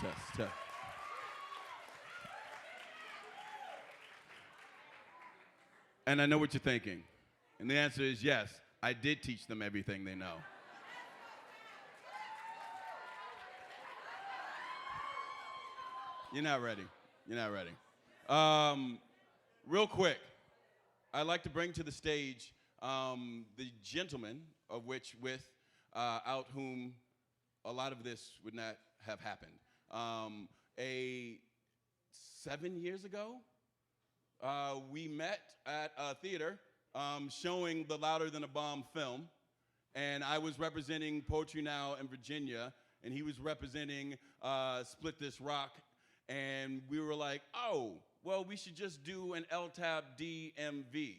Test. And I know what you're thinking. And the answer is yes, I did teach them everything they know. You're not ready. Real quick, I'd like to bring to the stage the gentleman of which without whom a lot of this would not have happened. 7 years ago, we met at a theater showing the Louder Than a Bomb film, and I was representing Poetry Now in Virginia, and he was representing Split This Rock, and we were like, oh, well, we should just do an LTAB-DMV.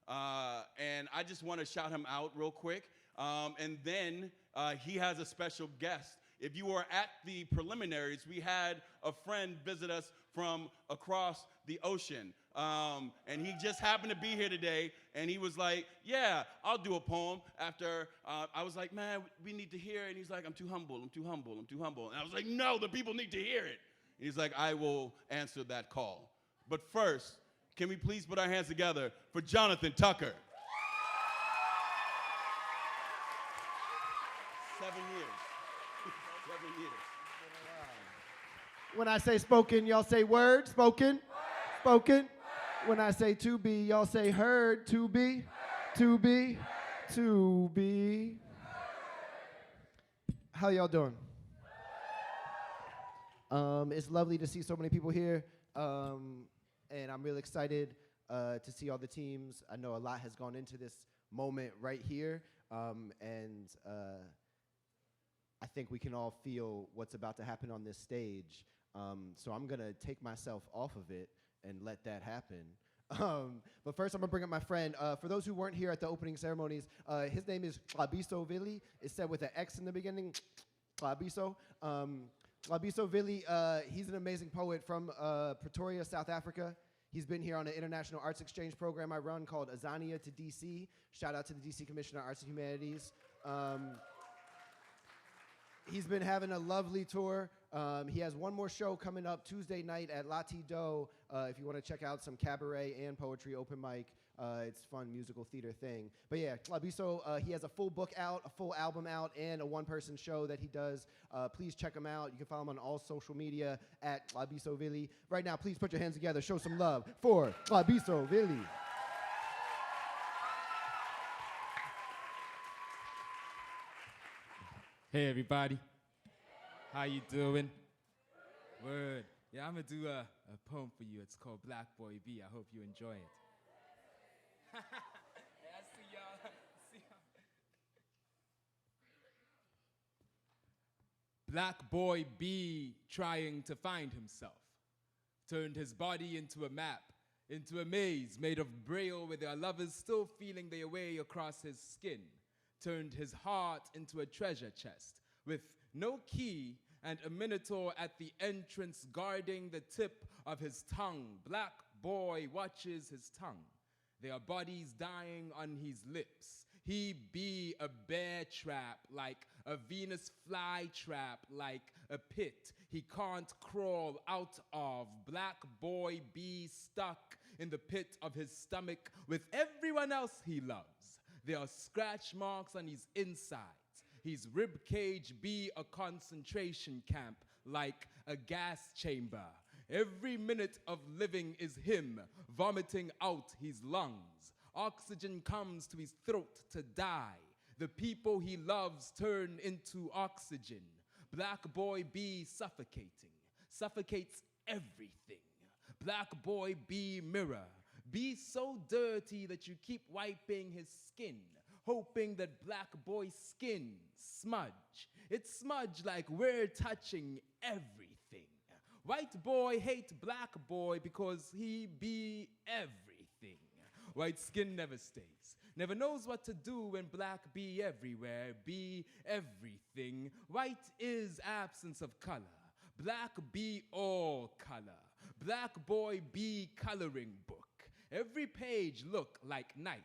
And I just want to shout him out real quick. And then he has a special guest. If you were at the preliminaries, we had a friend visit us from across the ocean. And he just happened to be here today, and he was like, yeah, I'll do a poem. After I was like, man, we need to hear it. And he's like, I'm too humble. And I was like, no, the people need to hear it. And he's like, I will answer that call. But first, can we please put our hands together for Jonathan Tucker? 7 years. 7 years. When I say spoken, y'all say word. Spoken. Spoken. When I say to be, y'all say heard. To be. To be. To be. How y'all doing? It's lovely to see so many people here. And I'm really excited to see all the teams. I know a lot has gone into this moment right here. And I think we can all feel what's about to happen on this stage. So I'm going to take myself off of it and let that happen. But first, I'm going to bring up my friend. For those who weren't here at the opening ceremonies, his name is Tlabiso Vili. It's said with an X in the beginning, Tlabiso. Tlabiso Vili, he's an amazing poet from Pretoria, South Africa. He's been here on an international arts exchange program I run called Azania to DC. Shout out to the DC Commission on Arts and Humanities. He's been having a lovely tour. He has one more show coming up Tuesday night at LTAB-DMV. If you want to check out some cabaret and poetry open mic, it's a fun musical theater thing. But yeah, Tlabiso, he has a full book out, a full album out, and a one-person show that he does. Please check him out. You can follow him on all social media at Tlabiso Vili. Right now, please put your hands together. Show some love for Tlabiso Vili. Hey everybody, how you doing? Word. Yeah, I'm gonna do a poem for you. It's called Black Boy B. I hope you enjoy it. Hey, I see y'all. Black Boy B trying to find himself. Turned his body into a map, into a maze made of braille with their lovers still feeling their way across his skin. Turned his heart into a treasure chest with no key and a minotaur at the entrance guarding the tip of his tongue. Black boy watches his tongue. Their bodies dying on his lips. He be a bear trap, like a Venus fly trap, like a pit he can't crawl out of. Black boy be stuck in the pit of his stomach with everyone else he loves. There are scratch marks on his insides. His rib cage be a concentration camp, like a gas chamber. Every minute of living is him vomiting out his lungs. Oxygen comes to his throat to die. The people he loves turn into oxygen. Black boy be suffocating, suffocates everything. Black boy be mirror. Be so dirty that you keep wiping his skin, hoping that black boy's skin smudge. It's smudge like we're touching everything. White boy hate black boy because he be everything. White skin never stays, never knows what to do when black be everywhere, be everything. White is absence of color. Black be all color. Black boy be coloring book. Every page look like night.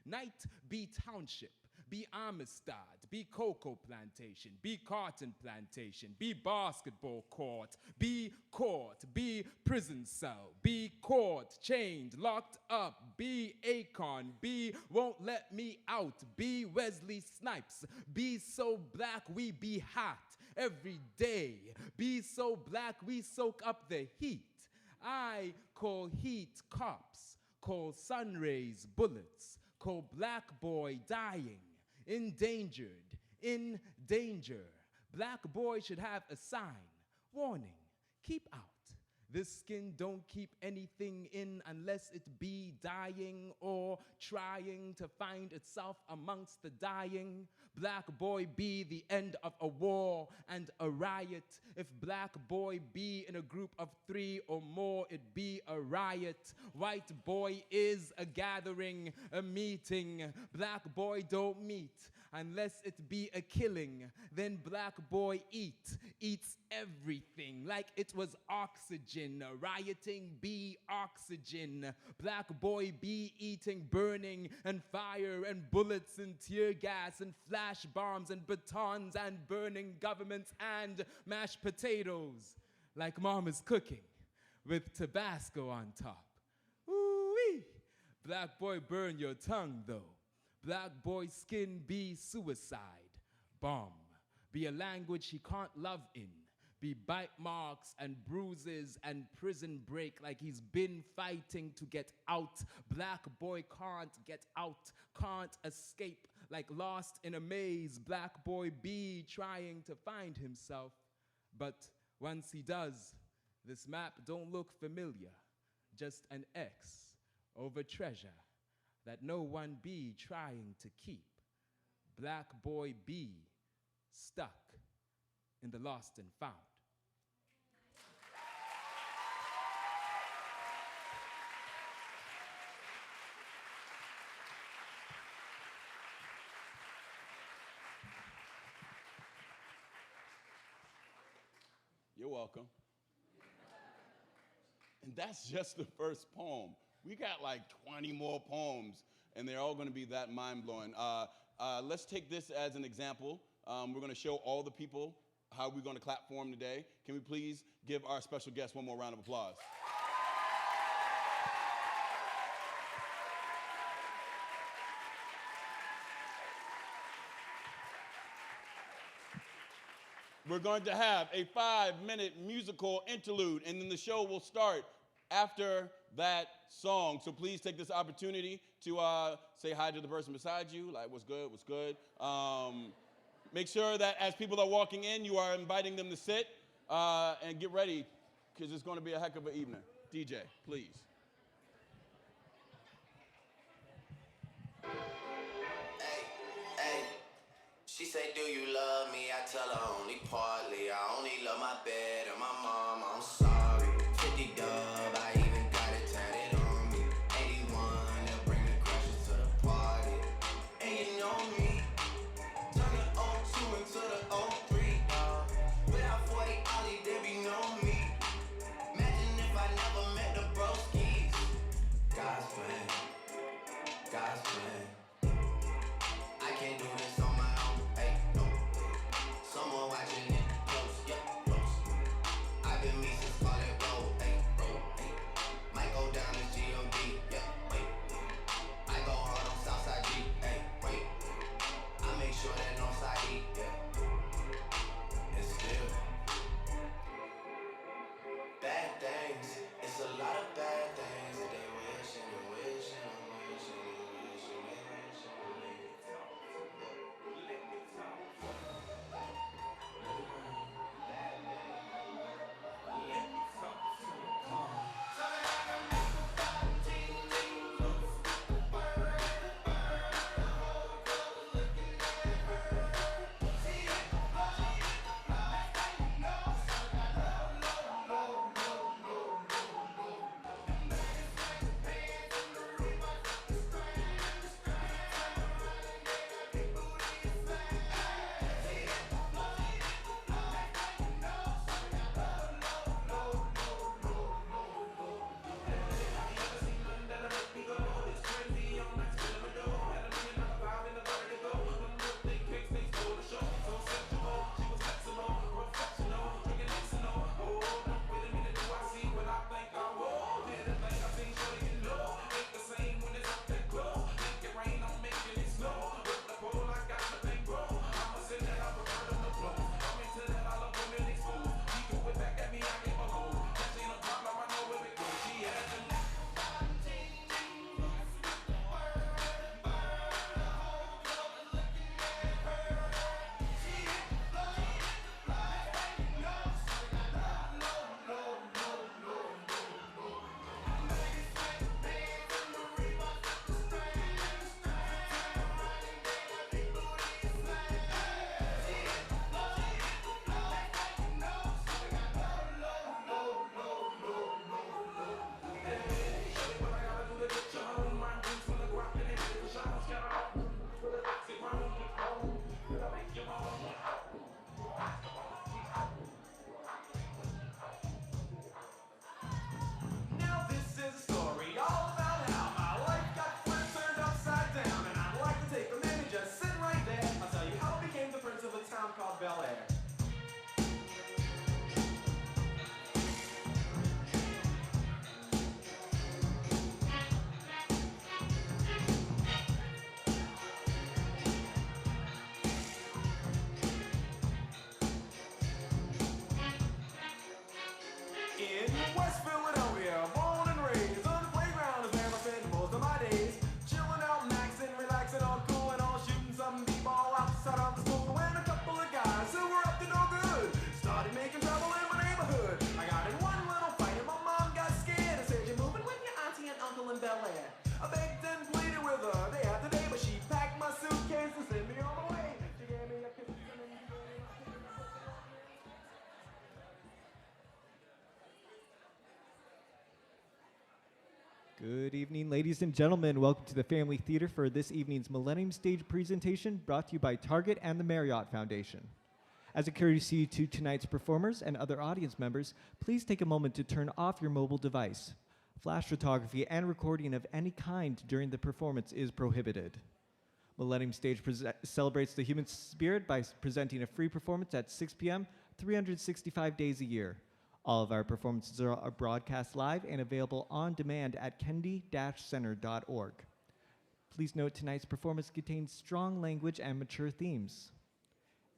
Night be township, be Amistad, be cocoa plantation, be cotton plantation, be basketball court, be court, be prison cell, be court, chained, locked up, be Akon, be won't let me out, be Wesley Snipes, be so black we be hot every day, be so black we soak up the heat. I call heat cops, call sun rays bullets, call black boy dying, endangered, in danger. Black boy should have a sign, warning, keep out. This skin don't keep anything in unless it be dying or trying to find itself amongst the dying. Black boy be the end of a war and a riot. If black boy be in a group of 3 or more, it be a riot. White boy is a gathering, a meeting. Black boy don't meet unless it be a killing. Then black boy eats everything like it was oxygen. Rioting be oxygen. Black boy be eating burning and fire and bullets and tear gas and flash bombs and batons and burning governments and mashed potatoes like mama's cooking with Tabasco on top. Ooh-wee. Black boy burn your tongue though. Black boy skin be suicide bomb. Be a language he can't love in. Be bite marks and bruises and prison break like he's been fighting to get out. Black boy can't get out, can't escape like lost in a maze. Black boy be trying to find himself. But once he does, this map don't look familiar. Just an X over treasure that no one be trying to keep. Black boy be stuck in the lost and found. You're welcome. And that's just the first poem. We got like 20 more poems, and they're all going to be that mind-blowing. Let's take this as an example. We're going to show all the people how we're going to clap for them today. Can we please give our special guest one more round of applause? We're going to have a 5-minute musical interlude, and then the show will start after that song. So please take this opportunity to say hi to the person beside you, like what's good, what's good. Make sure that as people are walking in, you are inviting them to sit and get ready, because it's going to be a heck of an evening. DJ, please. She say, do you love me? I tell her only partly. I only love my bed and my mom. I'm sorry. 50 dub, I even got it tatted on me. 81, they'll bring the crushes to the party. And you know me, turn the 02 into the 03. Without 40 Ollie, there be no me. Imagine if I never met the broskies. God's plan, God's plan. I can't do this on my own. Hey, no. Someone watching it, from West Philadelphia, born and raised on the playground is where I spend most of my days. Chilling out, maxing, relaxing, all cool and all shooting some b-ball outside of the school. When a couple of guys who were up to no good started making trouble in my neighborhood. I got in one little fight and my mom got scared and said, "You're moving with your auntie and uncle in Bel Air." I begged and pleaded with her day after day, but she packed my suitcase and sent me on my way. She gave me a kiss and then she gave me a kiss. Good evening, ladies and gentlemen. Welcome to the Family Theater for this evening's Millennium Stage presentation brought to you by Target and the Marriott Foundation. As a courtesy to tonight's performers and other audience members, please take a moment to turn off your mobile device. Flash photography and recording of any kind during the performance is prohibited. Millennium Stage celebrates the human spirit by presenting a free performance at 6 p.m. 365 days a year. All of our performances are broadcast live and available on demand at kennedy-center.org. Please note tonight's performance contains strong language and mature themes.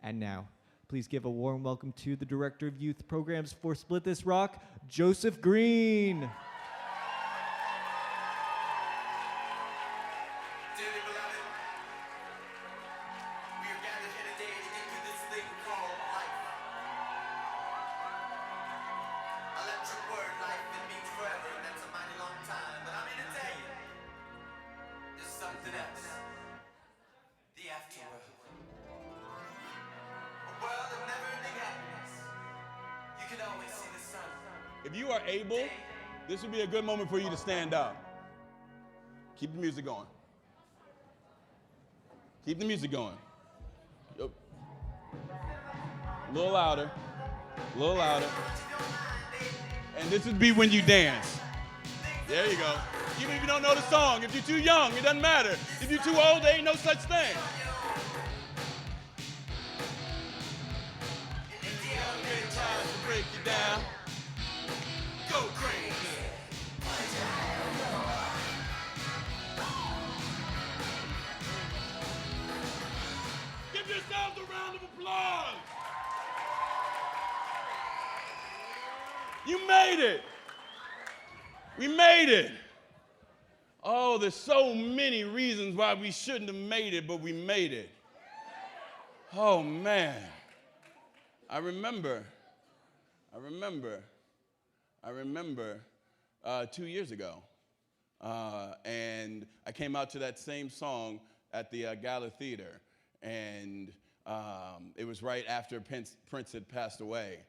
And now, please give a warm welcome to the Director of Youth Programs for Split This Rock, Joseph Green. Dearly beloved, we are gathered here today to get through this thing called life. Electric word, life, it means forever, and that's a mighty long time. But I'm here to tell you, there's something else. The afterworld. A world of never-ending happiness. You can always see the sun. If you are able, this would be a good moment for you to stand up. Keep the music going. Keep the music going. Yo. A little louder. A little louder. And this would be when you dance. There you go. Even if you don't know the song, if you're too young, it doesn't matter. If you're too old, there ain't no such thing. Time to break you down. Go crazy. Give yourselves a round of applause. You made it. We made it. Oh, there's so many reasons why we shouldn't have made it, but we made it. Oh, man. I remember 2 years ago, and I came out to that same song at the Gala Theater, and it was right after Prince had passed away,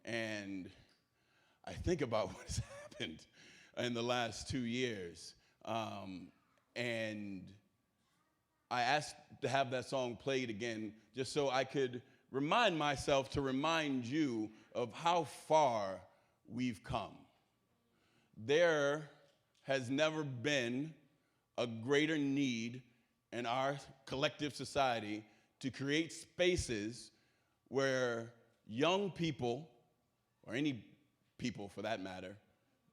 and I think about what has happened in the last 2 years, and I asked to have that song played again just so I could remind myself to remind you of how far we've come. There has never been a greater need in our collective society to create spaces where young people, or any people for that matter,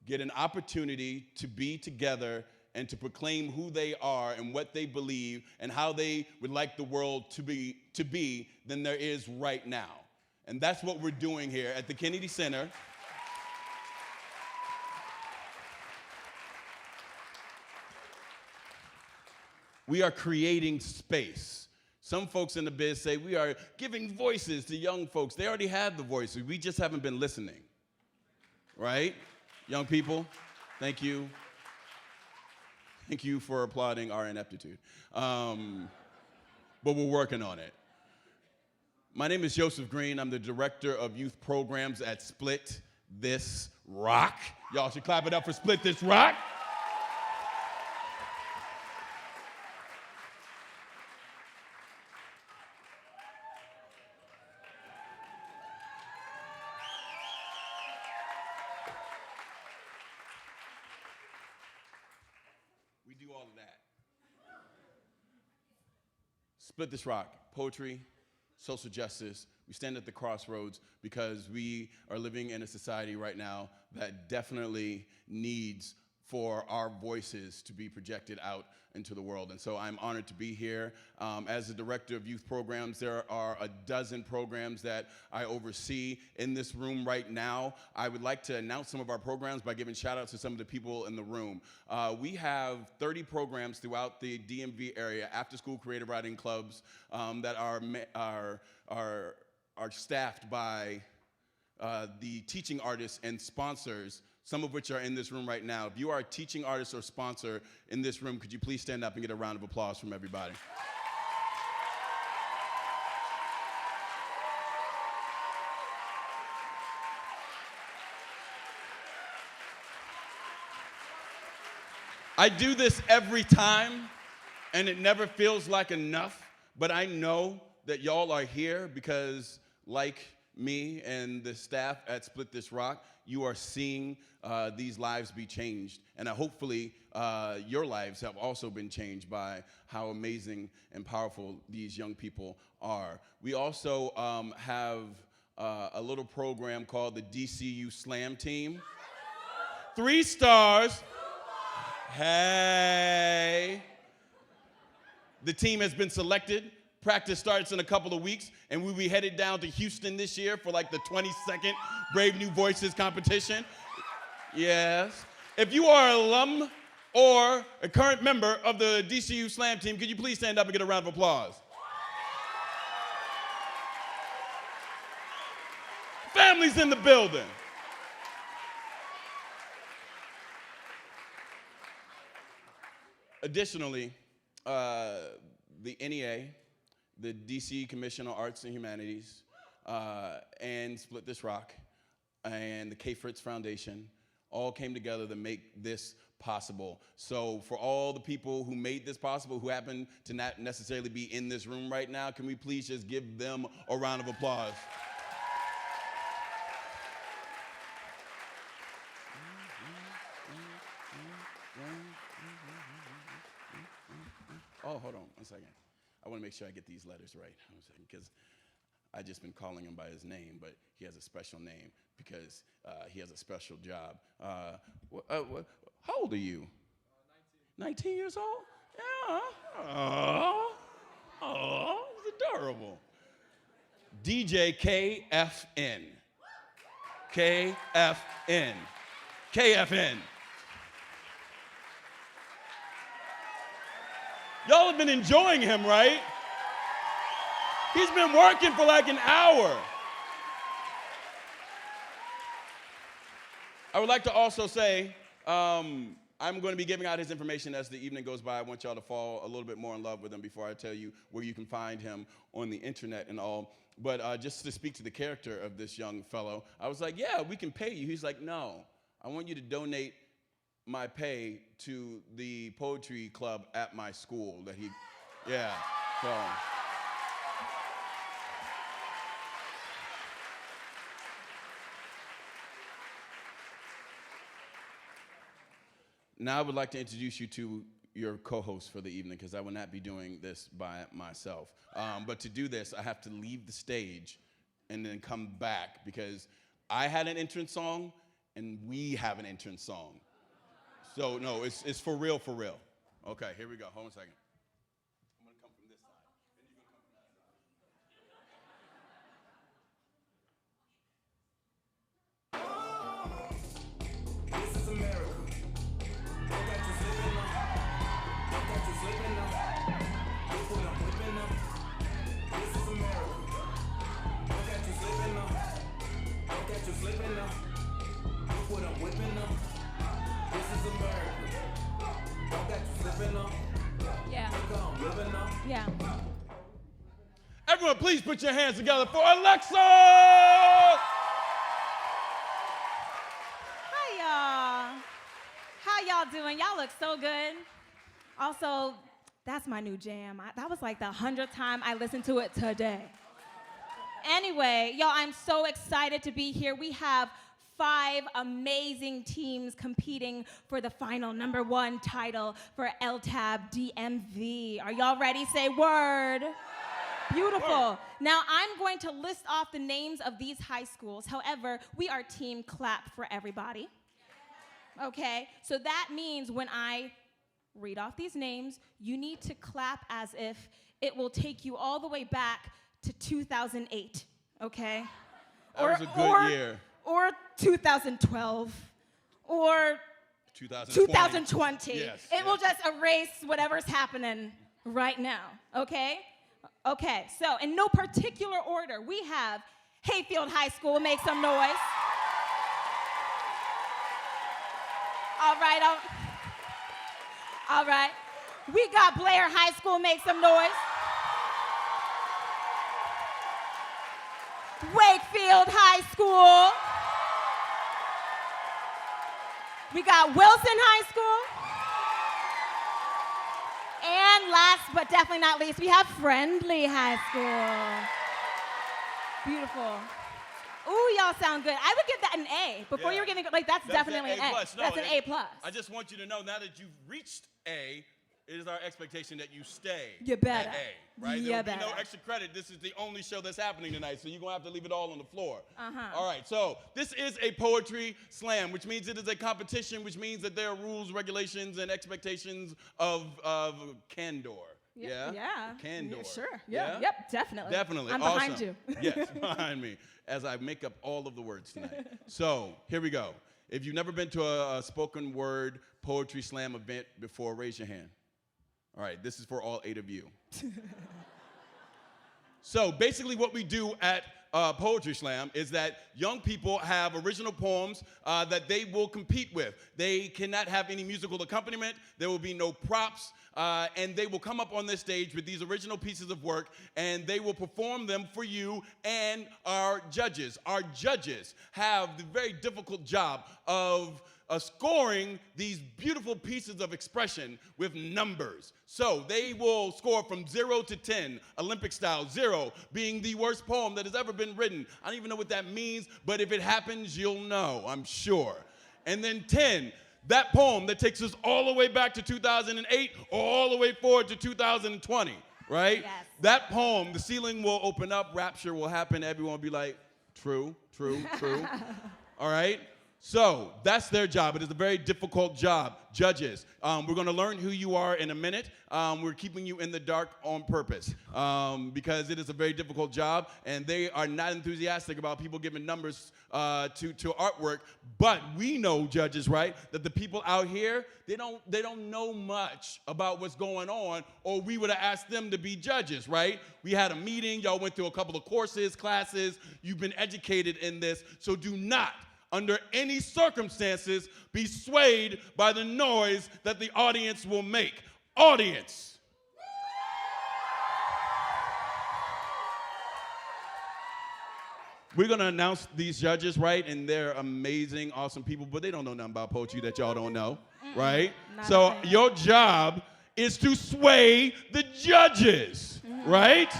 get an opportunity to be together and to proclaim who they are and what they believe and how they would like the world to be than there is right now. And that's what we're doing here at the Kennedy Center. We are creating space. Some folks in the biz say we are giving voices to young folks. They already have the voices. We just haven't been listening. Right? Young people, thank you. Thank you for applauding our ineptitude. But we're working on it. My name is Joseph Green. I'm the Director of Youth Programs at Split This Rock. Y'all should clap it up for Split This Rock. We do all of that. Split This Rock, poetry, social justice. We stand at the crossroads because we are living in a society right now that definitely needs for our voices to be projected out into the world. And so I'm honored to be here. As the director of youth programs, there are a dozen programs that I oversee in this room right now. I would like to announce some of our programs by giving shout outs to some of the people in the room. We have 30 programs throughout the DMV area, after school creative writing clubs that are staffed by the teaching artists and sponsors, some of which are in this room right now. If you are a teaching artist or sponsor in this room, could you please stand up and get a round of applause from everybody? I do this every time, and it never feels like enough, but I know that y'all are here because, like me and the staff at Split This Rock, you are seeing these lives be changed. And hopefully your lives have also been changed by how amazing and powerful these young people are. We also have a little program called the DCU Slam Team. 3 stars. Hey. The team has been selected. Practice starts in a couple of weeks, and we'll be headed down to Houston this year for like the 22nd Brave New Voices competition. Yes. If you are an alum or a current member of the DCU Slam Team, could you please stand up and get a round of applause? Families in the building. Additionally, the NEA, the DC Commission on Arts and Humanities, and Split This Rock, and the K. Fritz Foundation all came together to make this possible. So for all the people who made this possible, who happen to not necessarily be in this room right now, can we please just give them a round of applause? Oh, hold on one second. I want to make sure I get these letters right, because I've just been calling him by his name, but he has a special name because he has a special job. How old are you? 19 years old? Yeah. Oh, it's adorable. DJ KFN. KFN. KFN. Y'all have been enjoying him, right? He's been working for like an hour. I would like to also say, I'm going to be giving out his information as the evening goes by. I want y'all to fall a little bit more in love with him before I tell you where you can find him on the internet and all. But just to speak to the character of this young fellow, I was like, yeah, we can pay you. He's like, no, I want you to donate my pay to the poetry club at my school that he, yeah, so. Now I would like to introduce you to your co-host for the evening, because I will not be doing this by myself. But to do this, I have to leave the stage and then come back, because I had an entrance song and we have an entrance song. So no, it's for real, for real. Okay, here we go. Hold on a second. I'm gonna come from this side, and you're gonna come from that side. This is America. Don't got you slipping up. Don't got you slipping up. Look what I'm whipping up. This is America. Don't got you slipping up. Don't got you slipping up. Look what I'm whipping up. This is America. Don't got you slipping up. Yeah. Look how I'm living up. Yeah. Everyone, please put your hands together for Alexa! Hi, y'all. How y'all doing? Y'all look so good. Also, that's my new jam. That was like the 100th time I listened to it today. Anyway, y'all, I'm so excited to be here. We have 5 amazing teams competing for the final #1 title for LTAB-DMV. Are y'all ready? Say word. Beautiful. Now, I'm going to list off the names of these high schools. However, we are team clap for everybody. Okay? So that means when I read off these names, you need to clap as if it will take you all the way back to 2008, okay? That was a good year. Or 2012, or 2020. Yes, It will just erase whatever's happening right now, okay? Okay, so in no particular order, we have Hayfield High School, make some noise. All right. We got Blair High School, make some noise. Wakefield High School. We got Wilson High School. And last but definitely not least, we have Friendly High School. Beautiful. Ooh, y'all sound good. I would give that an A. Before you were giving, like, that's definitely an A. No, that's an A+. I just want you to know, now that you've reached A, it is our expectation that you stay You better. at A, right? You There will be no better. extra credit. This is the only show that's happening tonight, so you're going to have to leave it all on the floor. Uh-huh. All right, so this is a poetry slam, which means it is a competition, which means that there are rules, regulations, and expectations of candor. Yeah? Yeah. Candor. Yeah, sure. Yeah? Yep, definitely. Definitely. I'm Awesome. behind you. Yes, behind me, as I make up all of the words tonight. So here we go. If you've never been to a spoken word poetry slam event before, raise your hand. All right, this is for all 8 of you. So basically what we do at Poetry Slam is that young people have original poems that they will compete with. They cannot have any musical accompaniment. There will be no props. And they will come up on this stage with these original pieces of work, and they will perform them for you and our judges. Our judges have the very difficult job of scoring these beautiful pieces of expression with numbers. So they will score from 0 to 10, Olympic style, 0 being the worst poem that has ever been written. I don't even know what that means, but if it happens, you'll know, I'm sure. And then 10, that poem that takes us all the way back to 2008 or all the way forward to 2020, right? Yes. That poem, the ceiling will open up, rapture will happen, everyone will be like, true, true, true. All right? So that's their job. It is a very difficult job. Judges, we're going to learn who you are in a minute. We're keeping you in the dark on purpose because it is a very difficult job, and they are not enthusiastic about people giving numbers to artwork. But we know, judges, right, that the people out here, they don't know much about what's going on, or we would have asked them to be judges, right? We had a meeting. Y'all went through a couple of courses, classes. You've been educated in this, so do not, under any circumstances, be swayed by the noise that the audience will make. Audience. We're going to announce these judges, right? And they're amazing, awesome people, but they don't know nothing about poetry that y'all don't know, right? So your job is to sway the judges, right?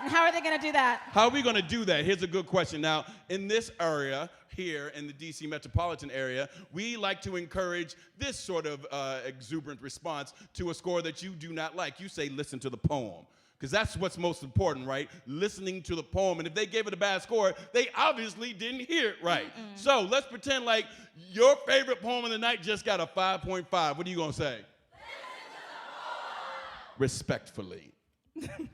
And how are they going to do that? How are we going to do that? Here's a good question. Now, in this area, here in the DC metropolitan area, we like to encourage this sort of exuberant response to a score that you do not like. You say, listen to the poem, because that's what's most important, right? Listening to the poem. And if they gave it a bad score, they obviously didn't hear it right. So let's pretend like your favorite poem of the night just got a 5.5. What are you going to say? Respectfully.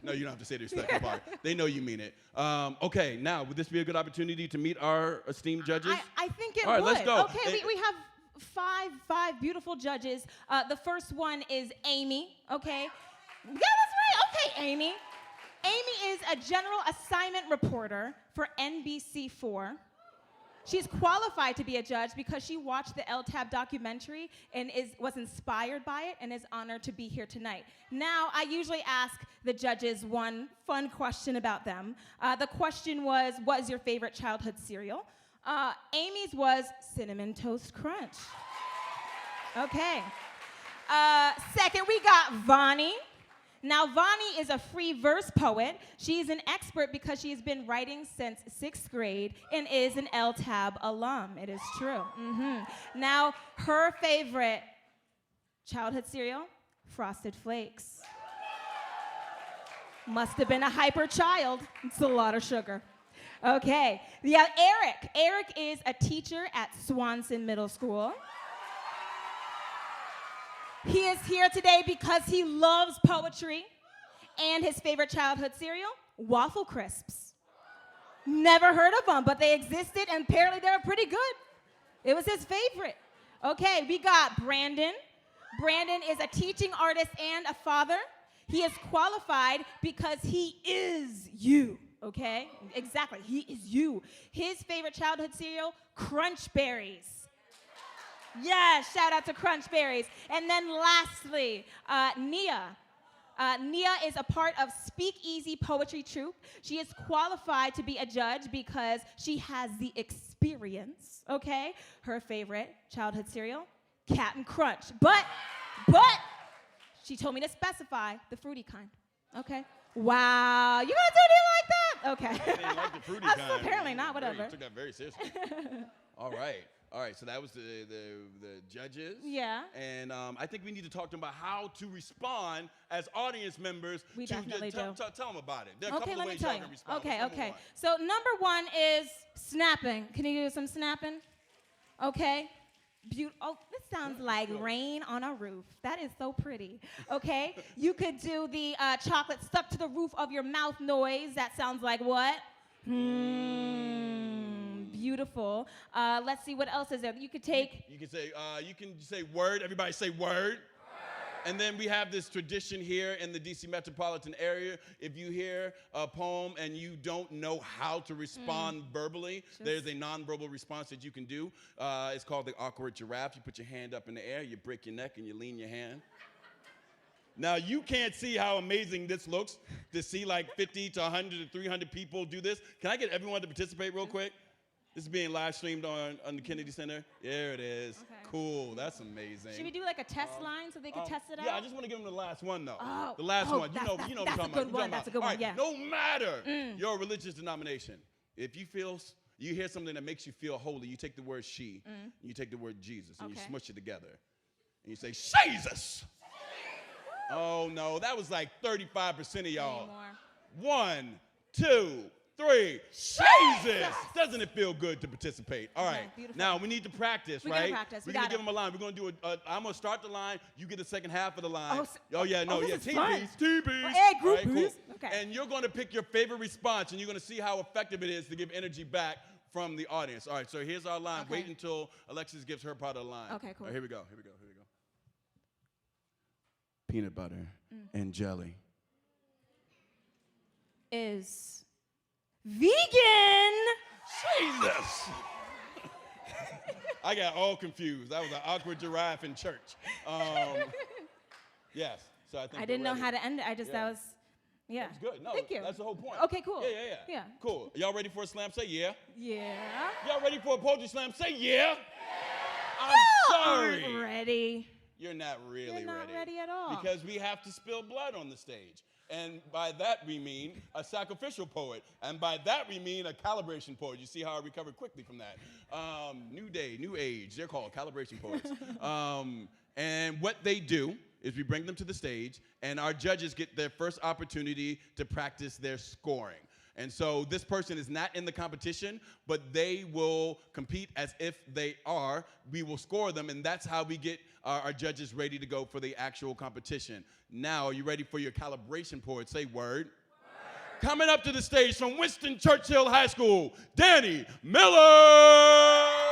No, you don't have to say the respectful part. They know you mean it. Okay, now, would this be a good opportunity to meet our esteemed judges? I think it All right, would. let's go. Okay, we have five beautiful judges. The first one is Amy, okay? Yeah, that's right. Okay, Amy. Amy is a general assignment reporter for NBC4. She's qualified to be a judge because she watched the LTAB documentary and was inspired by it and is honored to be here tonight. Now, I usually ask the judges one fun question about them. The question was, what is your favorite childhood cereal? Amy's was Cinnamon Toast Crunch. Okay. Second, we got Vani. Now, Vani is a free verse poet. She's an expert because she has been writing since 6th grade and is an LTAB alum. It is true. Now, her favorite childhood cereal, Frosted Flakes. Must have been a hyper child. It's a lot of sugar. Okay, we have Eric. Eric is a teacher at Swanson Middle School. He is here today because he loves poetry and his favorite childhood cereal, Waffle Crisps. Never heard of them, but they existed and apparently they were pretty good. It was his favorite. Okay, we got Brandon. Brandon is a teaching artist and a father. He is qualified because he is you, okay? Exactly, he is you. His favorite childhood cereal, Crunch Berries. Yes, shout out to Crunch Berries. And then lastly, Nia. Nia is a part of Speakeasy Poetry Troupe. She is qualified to be a judge because she has the experience, okay? Her favorite childhood cereal, Cap'n Crunch. But she told me to specify the fruity kind, okay? Wow, you gonna do me like that? Okay. I didn't like the fruity kind. Apparently not, whatever. You took that very seriously. All right, so that was the judges. Yeah. And I think we need to talk to them about how to respond as audience members. We to definitely do. Tell them about it. There are a Okay, couple let of me ways tell y'all you. can respond. Okay, What's okay. number So number one is snapping. Can you do some snapping? Okay. Oh, this sounds like rain on a roof. That is so pretty. Okay. You could do the chocolate stuck to the roof of your mouth noise. That sounds like what? Beautiful. Let's see what else is there. You could take. You can say word. Everybody say word. And then we have this tradition here in the DC metropolitan area. If you hear a poem and you don't know how to respond verbally, there's a nonverbal response that you can do. It's called the awkward giraffe. You put your hand up in the air, you break your neck, and you lean your hand. Now, you can't see how amazing this looks to see like 50 to 100 to 300 people do this. Can I get everyone to participate real quick? This is being live streamed on the Kennedy Center. There it is. Okay. Cool. That's amazing. Should we do like a test line so they can test it out? Yeah, I just want to give them the last one, though. Oh, the last one. You know what I'm that's talking a good about. one. That's a good All one, right, yeah. no matter your religious denomination, if you hear something that makes you feel holy, you take the word she, and you take the word Jesus, and you Okay. smush it together. And you say, Jesus! Oh, no, that was like 35% of y'all. Anymore. 1, 2, 3. Jesus! Doesn't it feel good to participate? All right. Beautiful. Now, we need to practice, We right? gotta practice. We're We going to got give it. them a line. We're going to do I'm going to start the line. You get the second half of the line. This is Team fun. piece. Team piece. Hey, group All right, piece. cool. Okay. And you're going to pick your favorite response, and you're going to see how effective it is to give energy back from the audience. All right, so here's our line. Okay. Wait until Alexis gives her part of the line. Okay, cool. All right, here we go. Peanut butter and jelly. Is vegan. Jesus! I got all confused. That was an awkward giraffe in church. Yes, so I think I didn't know ready. how to end it. I just, that was, yeah. It's good. No, Thank you. That's the whole point. Okay, cool. Yeah. Cool. Y'all ready for a slam? Say yeah. Yeah. Y'all ready for a poetry slam? Say yeah. I'm sorry. Aren't ready. You're not really You're not ready at all. Because we have to spill blood on the stage. And by that we mean a sacrificial poet. And by that we mean a calibration poet. You see how I recovered quickly from that. New day, new age. They're called calibration poets. And what they do is we bring them to the stage, and our judges get their first opportunity to practice their scoring. And so this person is not in the competition, but they will compete as if they are. We will score them, and that's how we get our judges ready to go for the actual competition. Now, are you ready for your calibration poet? Say word. Coming up to the stage from Winston Churchill High School, Danny Miller!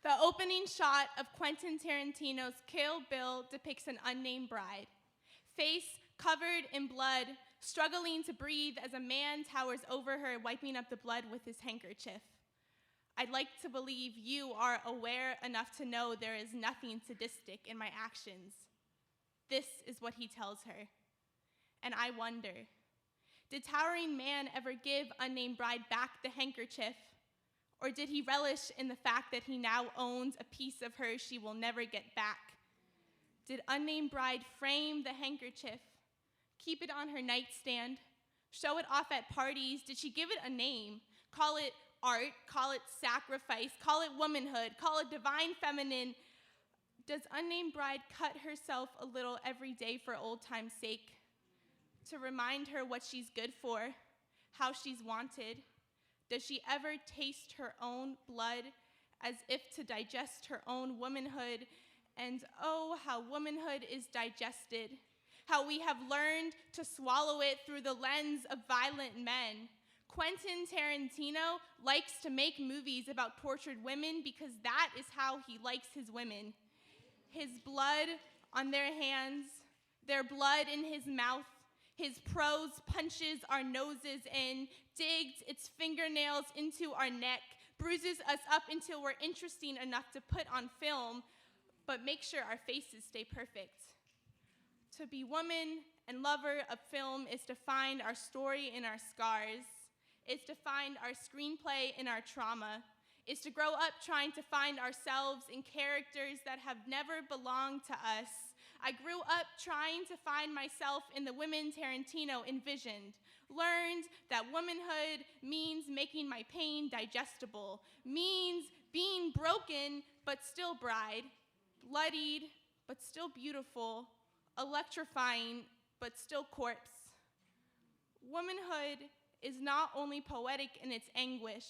The opening shot of Quentin Tarantino's Kill Bill depicts an unnamed bride. Face covered in blood, struggling to breathe as a man towers over her, wiping up the blood with his handkerchief. I'd like to believe you are aware enough to know there is nothing sadistic in my actions. This is what he tells her. And I wonder, did towering man ever give unnamed bride back the handkerchief? Or did he relish in the fact that he now owns a piece of her she will never get back? Did unnamed bride frame the handkerchief, keep it on her nightstand, show it off at parties? Did she give it a name? Call it art, call it sacrifice, call it womanhood, call it divine feminine Does unnamed bride cut herself a little every day for old time's sake? To remind her what she's good for, how she's wanted? Does she ever taste her own blood as if to digest her own womanhood? And oh, how womanhood is digested. How we have learned to swallow it through the lens of violent men. Quentin Tarantino likes to make movies about tortured women because that is how he likes his women. His blood on their hands, their blood in his mouth, his prose punches our noses in, digs its fingernails into our neck, bruises us up until we're interesting enough to put on film, but make sure our faces stay perfect. To be woman and lover of film is to find our story in our scars, is to find our screenplay in our trauma, is to grow up trying to find ourselves in characters that have never belonged to us. I grew up trying to find myself in the women Tarantino envisioned, learned that womanhood means making my pain digestible, means being broken but still bride, bloodied but still beautiful, electrifying but still corpse. Womanhood is not only poetic in its anguish.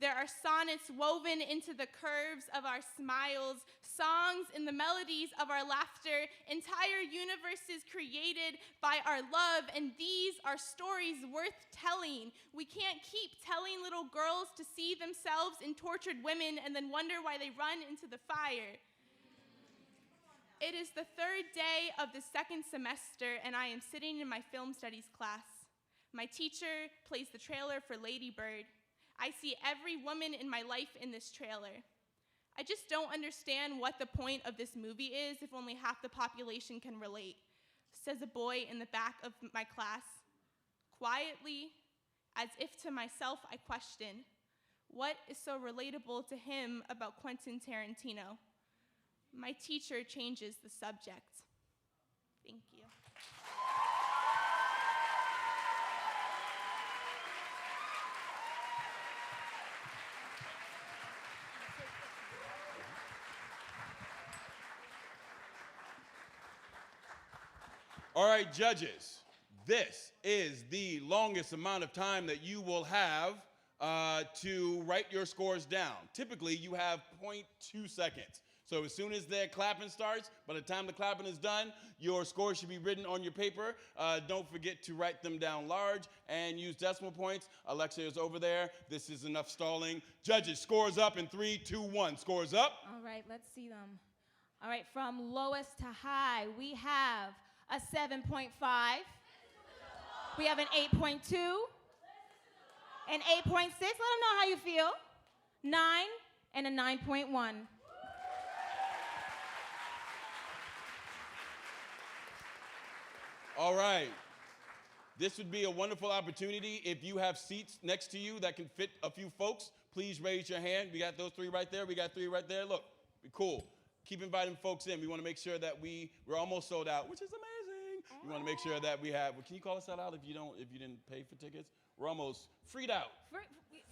There are sonnets woven into the curves of our smiles, songs in the melodies of our laughter, entire universes created by our love, and these are stories worth telling. We can't keep telling little girls to see themselves in tortured women and then wonder why they run into the fire. It is the third day of the second semester, and I am sitting in my film studies class. My teacher plays the trailer for Lady Bird. I see every woman in my life in this trailer. I just don't understand what the point of this movie is if only half the population can relate, says a boy in the back of my class. Quietly, as if to myself, I question, what is so relatable to him about Quentin Tarantino? My teacher changes the subject. Thank you. All right, judges, this is the longest amount of time that you will have to write your scores down. Typically, you have 0.2 seconds. So as soon as the clapping starts, by the time the clapping is done, your scores should be written on your paper. Don't forget to write them down large and use decimal points. Alexia is over there. This is enough stalling. Judges, scores up in 3, 2, 1. Scores up. All right, let's see them. All right, from lowest to high, we have a 7.5. We have an 8.2, an 8.6. Let them know how you feel. 9 and a 9.1. All right. This would be a wonderful opportunity. If you have seats next to you that can fit a few folks, please raise your hand. We got those 3 right there. We got 3 right there. Look, cool. Keep inviting folks in. We want to make sure that we're almost sold out, which is amazing. We want to make sure that we have. Well, can you call us that out if you didn't pay for tickets? We're almost freed out.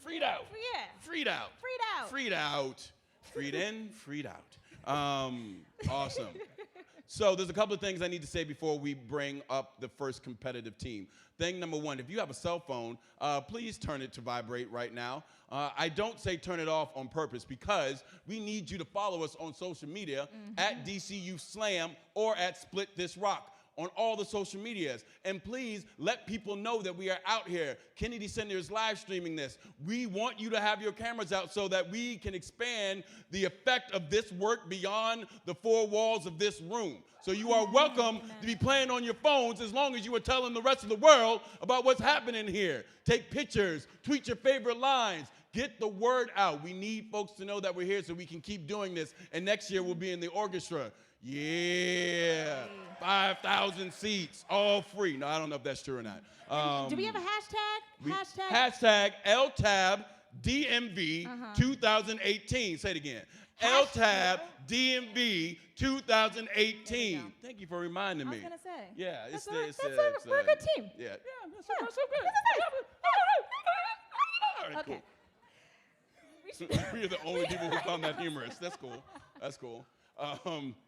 Freed out. Yeah. Freed out. Freed out. Freed out. Freed in. Freed out. Awesome. So there's a couple of things I need to say before we bring up the first competitive team. Thing number 1, if you have a cell phone, please turn it to vibrate right now. I don't say turn it off on purpose because we need you to follow us on social media at DCU Slam or at Split This Rock on all the social medias. And please let people know that we are out here. Kennedy Center is live streaming this. We want you to have your cameras out so that we can expand the effect of this work beyond the 4 walls of this room. So you are welcome to be playing on your phones as long as you are telling the rest of the world about what's happening here. Take pictures, tweet your favorite lines, get the word out. We need folks to know that we're here so we can keep doing this. And next year we'll be in the orchestra. Yeah, 5,000 seats, all free. No, I don't know if that's true or not. Do we have a hashtag? Hashtag LTAB-DMV 2018. Say it again. LTAB-DMV 2018. Thank you for reminding me. I was going to say. Yeah, we're a good team. Yeah, that's so good. All right, Okay. cool. We're the only people who found that humorous. That's cool. That's cool.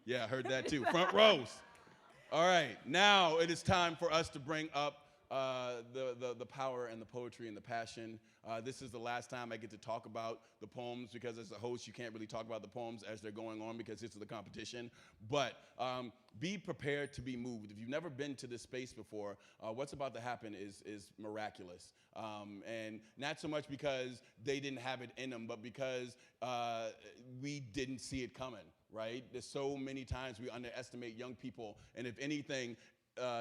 Yeah, I heard that too. Front rows. All right, now it is time for us to bring up the power and the poetry and the passion. This is the last time I get to talk about the poems because as a host, you can't really talk about the poems as they're going on because this is the competition. But be prepared to be moved. If you've never been to this space before, what's about to happen is miraculous. And not so much because they didn't have it in them, but because we didn't see it coming, right? There's so many times we underestimate young people, and if anything,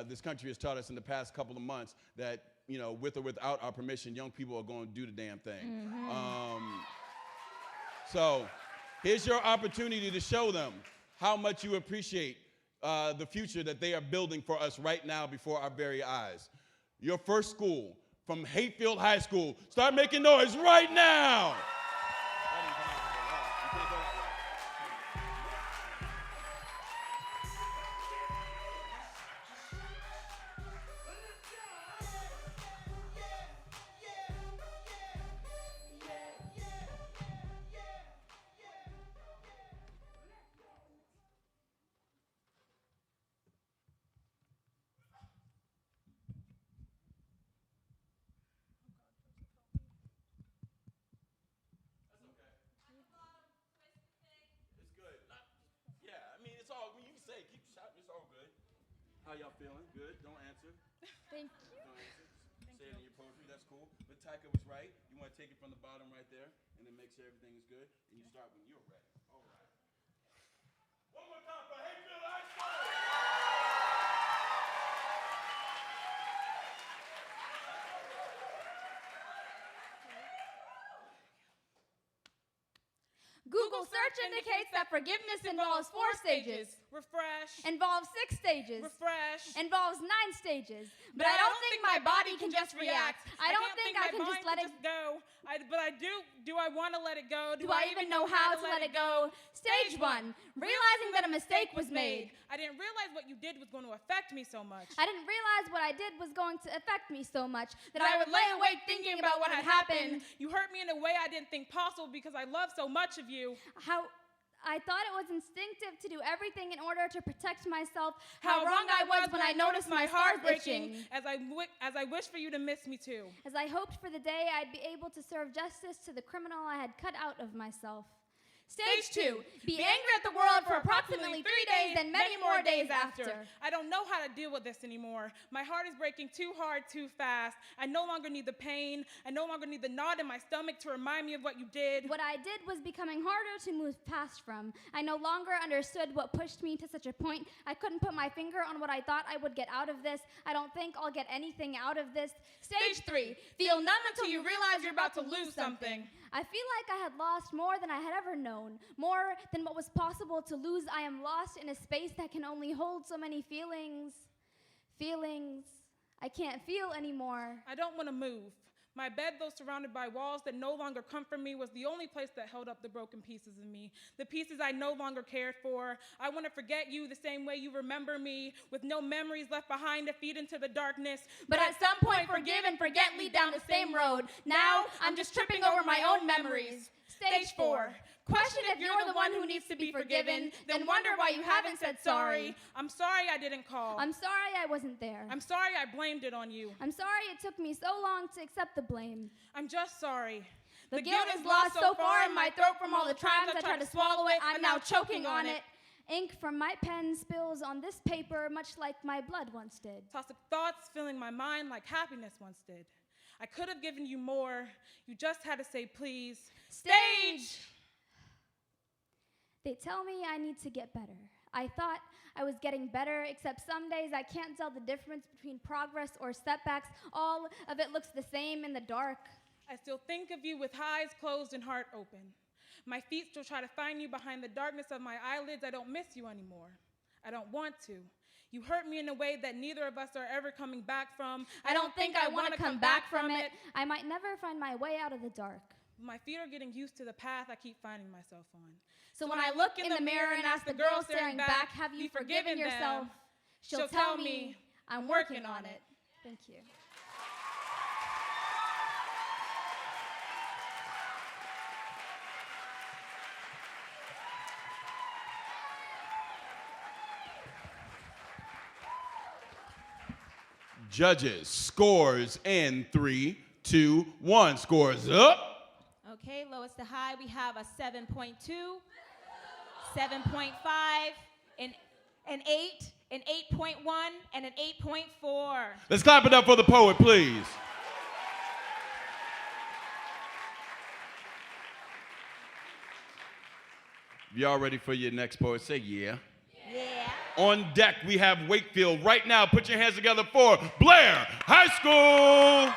this country has taught us in the past couple of months that, you know, with or without our permission, young people are going to do the damn thing. So here's your opportunity to show them how much you appreciate the future that they are building for us right now before our very eyes. Your first school from Hayfield High School. Start making noise right now. How y'all feeling? Good? Don't answer. Thank you. Don't answer. Just say it in your poetry. That's cool. But Tyka was right. You want to take it from the bottom right there, and then make sure everything is good. And you start when you're ready. All right. One more time for Hayfield High School. Google search indicates that forgiveness involves 4 stages. Refresh. Involves 6 stages. Refresh. Involves 9 stages. But I don't think my body can just react. I don't think I can just let it go. But I do. Do I want to let it go? Do I even know how to let it go? Stage 1, realizing that a mistake was made. I didn't realize what you did was going to affect me so much. I didn't realize what I did was going to affect me so much that I would lay awake thinking about what had happened. You hurt me in a way I didn't think possible because I love so much of you. How I thought it was instinctive to do everything in order to protect myself. How wrong I was when I noticed my stars breaking. As I wish for you to miss me too. As I hoped for the day I'd be able to serve justice to the criminal I had cut out of myself. Stage 2, be angry at the world for approximately 3 days and many more days after. I don't know how to deal with this anymore. My heart is breaking too hard, too fast. I no longer need the pain. I no longer need the knot in my stomach to remind me of what you did. What I did was becoming harder to move past from. I no longer understood what pushed me to such a point. I couldn't put my finger on what I thought I would get out of this. I don't think I'll get anything out of this. Stage 3, feel numb until you realize you're about to lose something. I feel like I had lost more than I had ever known, more than what was possible to lose. I am lost in a space that can only hold so many feelings. Feelings I can't feel anymore. I don't want to move. My bed, though surrounded by walls that no longer comfort me, was the only place that held up the broken pieces of me, the pieces I no longer cared for. I want to forget you the same way you remember me, with no memories left behind to feed into the darkness. But at some point, forgive and forget lead down the same road. Now, I'm just tripping over my own memories. Stage 4. Question if you're the one who needs to be forgiven, then wonder why you haven't said sorry. I'm sorry I didn't call. I'm sorry I wasn't there. I'm sorry I blamed it on you. I'm sorry it took me so long to accept the blame. I'm just sorry. The guilt is lost so far in my throat from all the times I tried to swallow it. I'm now choking on it. Ink from my pen spills on this paper, much like my blood once did. Toxic thoughts filling my mind like happiness once did. I could have given you more. You just had to say please. Stage! They tell me I need to get better. I thought I was getting better, except some days I can't tell the difference between progress or setbacks. All of it looks the same in the dark. I still think of you with eyes closed and heart open. My feet still try to find you behind the darkness of my eyelids. I don't miss you anymore. I don't want to. You hurt me in a way that neither of us are ever coming back from. I don't think I want to come back from it. I might never find my way out of the dark. My feet are getting used to the path I keep finding myself on. So when I look in the mirror and ask the girl staring back, have you forgiven yourself? She'll tell me, I'm working on it. Thank you. Judges, scores in 3, 2, 1. Scores up. Okay, lowest to high, we have a 7.2, 7.5, an 8, an 8.1, and an 8.4. Let's clap it up for the poet, please. Y'all ready for your next poet? Say yeah. Yeah. On deck, we have Wakefield. Right now, put your hands together for Blair High School.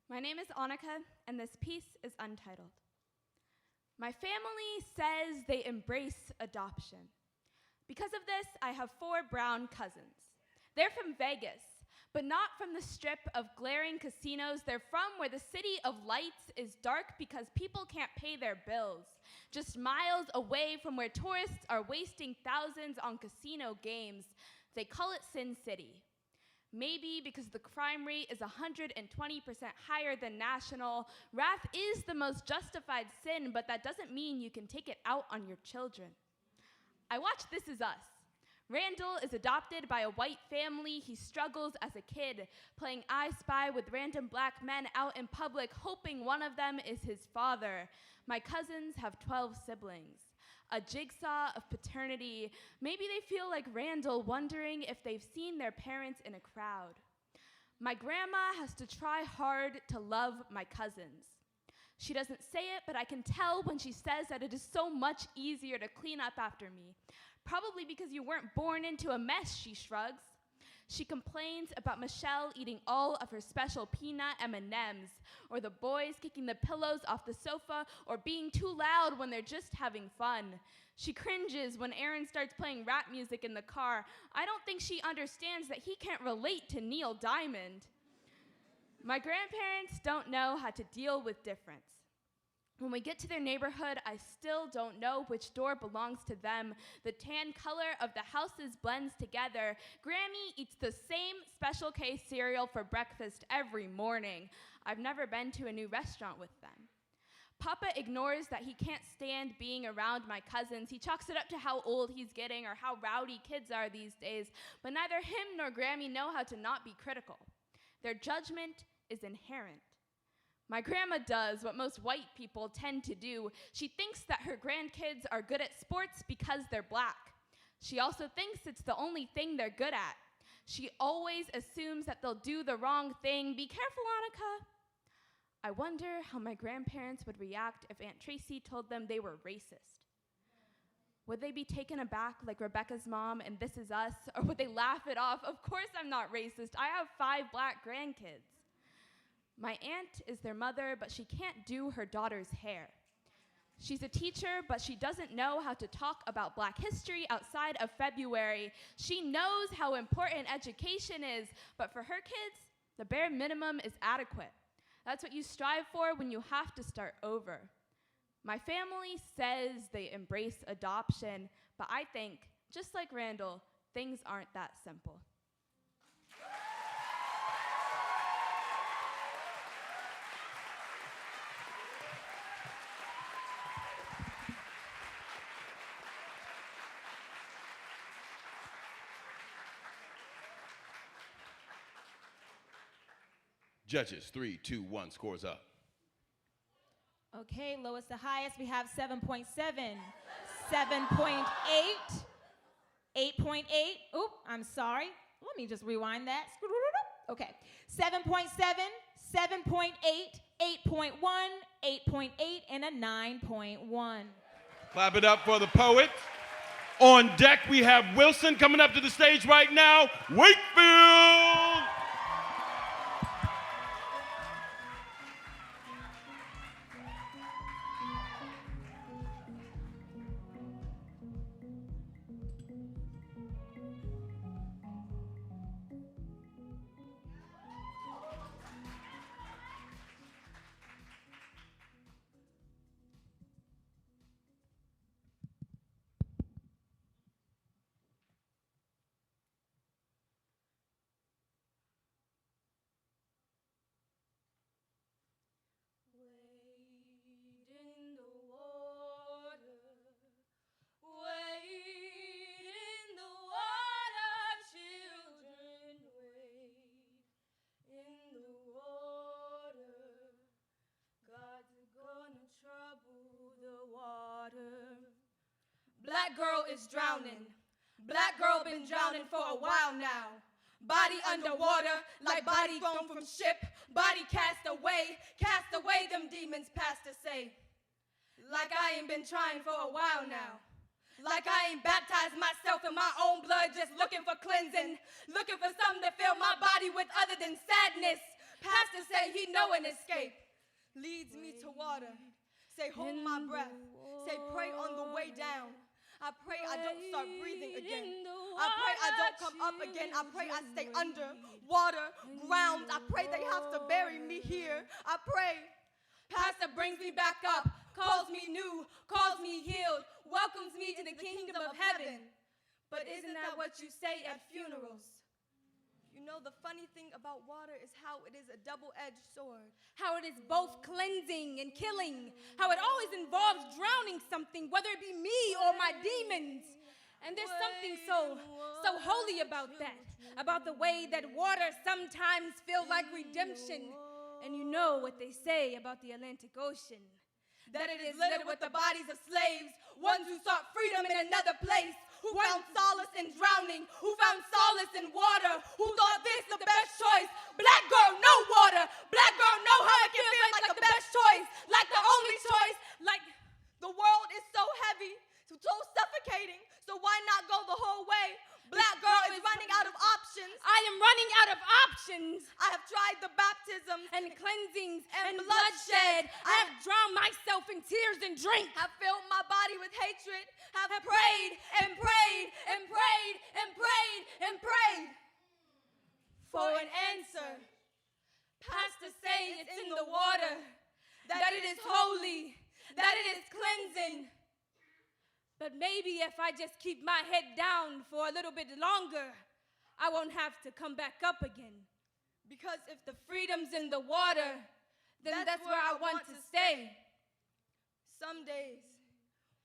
My name is Annika, and this piece is untitled. My family says they embrace adoption. Because of this, I have 4 brown cousins. They're from Vegas, but not from the strip of glaring casinos. They're from where the city of lights is dark because people can't pay their bills. Just miles away from where tourists are wasting thousands on casino games. They call it Sin City. Maybe because the crime rate is 120% higher than national, wrath is the most justified sin, but that doesn't mean you can take it out on your children. I watch This Is Us. Randall is adopted by a white family. He struggles as a kid, playing I Spy with random black men out in public, hoping one of them is his father. My cousins have 12 siblings. A jigsaw of paternity. Maybe they feel like Randall, wondering if they've seen their parents in a crowd. My grandma has to try hard to love my cousins. She doesn't say it, but I can tell when she says that it is so much easier to clean up after me. Probably because you weren't born into a mess, she shrugs. She complains about Michelle eating all of her special peanut M&Ms, or the boys kicking the pillows off the sofa, or being too loud when they're just having fun. She cringes when Aaron starts playing rap music in the car. I don't think she understands that he can't relate to Neil Diamond. My grandparents don't know how to deal with difference. When we get to their neighborhood, I still don't know which door belongs to them. The tan color of the houses blends together. Grammy eats the same Special K cereal for breakfast every morning. I've never been to a new restaurant with them. Papa ignores that he can't stand being around my cousins. He chalks it up to how old he's getting or how rowdy kids are these days. But neither him nor Grammy know how to not be critical. Their judgment is inherent. My grandma does what most white people tend to do. She thinks that her grandkids are good at sports because they're black. She also thinks it's the only thing they're good at. She always assumes that they'll do the wrong thing. Be careful, Annika. I wonder how my grandparents would react if Aunt Tracy told them they were racist. Would they be taken aback like Rebecca's mom and This Is Us? Or would they laugh it off? Of course I'm not racist. I have 5 black grandkids. My aunt is their mother, but she can't do her daughter's hair. She's a teacher, but she doesn't know how to talk about Black history outside of February. She knows how important education is, but for her kids, the bare minimum is adequate. That's what you strive for when you have to start over. My family says they embrace adoption, but I think, just like Randall, things aren't that simple. Judges, 3, 2, 1. Scores up. Okay, lowest to highest, we have 7.7, 7.8, 8.8. Oop, I'm sorry. Let me just rewind that. Okay, 7.7, 7.8, 8.1, 8.8, and a 9.1. Clap it up for the poet. On deck, we have Wilson coming up to the stage right now. Wakefield! Black girl is drowning. Black girl been drowning for a while now. Body underwater, like body thrown from ship. Body cast away them demons past to say. Like I ain't been trying for a while now. Like I ain't baptized myself in my own blood, just looking for cleansing. Looking for something to fill my body with other than sadness. Pastor say he know an escape. Leads me to water. Say hold my breath. Say pray on the way down. I pray I don't start breathing again. I pray I don't come up again. I pray I stay under water, ground. I pray they have to bury me here. I pray. Pastor brings me back up, calls me new, calls me healed, welcomes me to the kingdom of heaven. But isn't that what you say at funerals? You know, the funny thing about water is how it is a double-edged sword. How it is both cleansing and killing. How it always involves drowning something, whether it be me or my demons. And there's something so holy about that. About the way that water sometimes feels like redemption. And you know what they say about the Atlantic Ocean. That it is littered with the bodies of slaves, ones who sought freedom in another place, who found solace in drowning, who found solace in water, who thought this the best choice. Black girl, no water. Black girl, know how it feels like the best choice, like the only choice, like the world is so heavy, so suffocating, so why not go the whole way? Black girl is running out of options. I am running out of options. I have tried the baptisms and cleansings and bloodshed. I have drowned myself in tears and drink. Have filled my body with hatred. Have prayed and prayed and prayed and prayed and prayed for an answer. Pastor say it's in the water, that it is holy, that it is cleansing. But maybe if I just keep my head down for a little bit longer, I won't have to come back up again. Because if the freedom's in the water, then that's where I want to stay. Some days,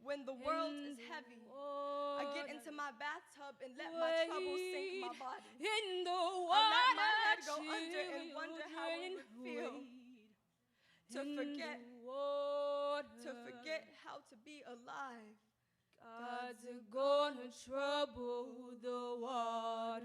when the world is heavy, I get into my bathtub and let my troubles sink my body. In the water, I let my head go under and wonder how it would feel to forget how to be alive. God's gonna trouble the water.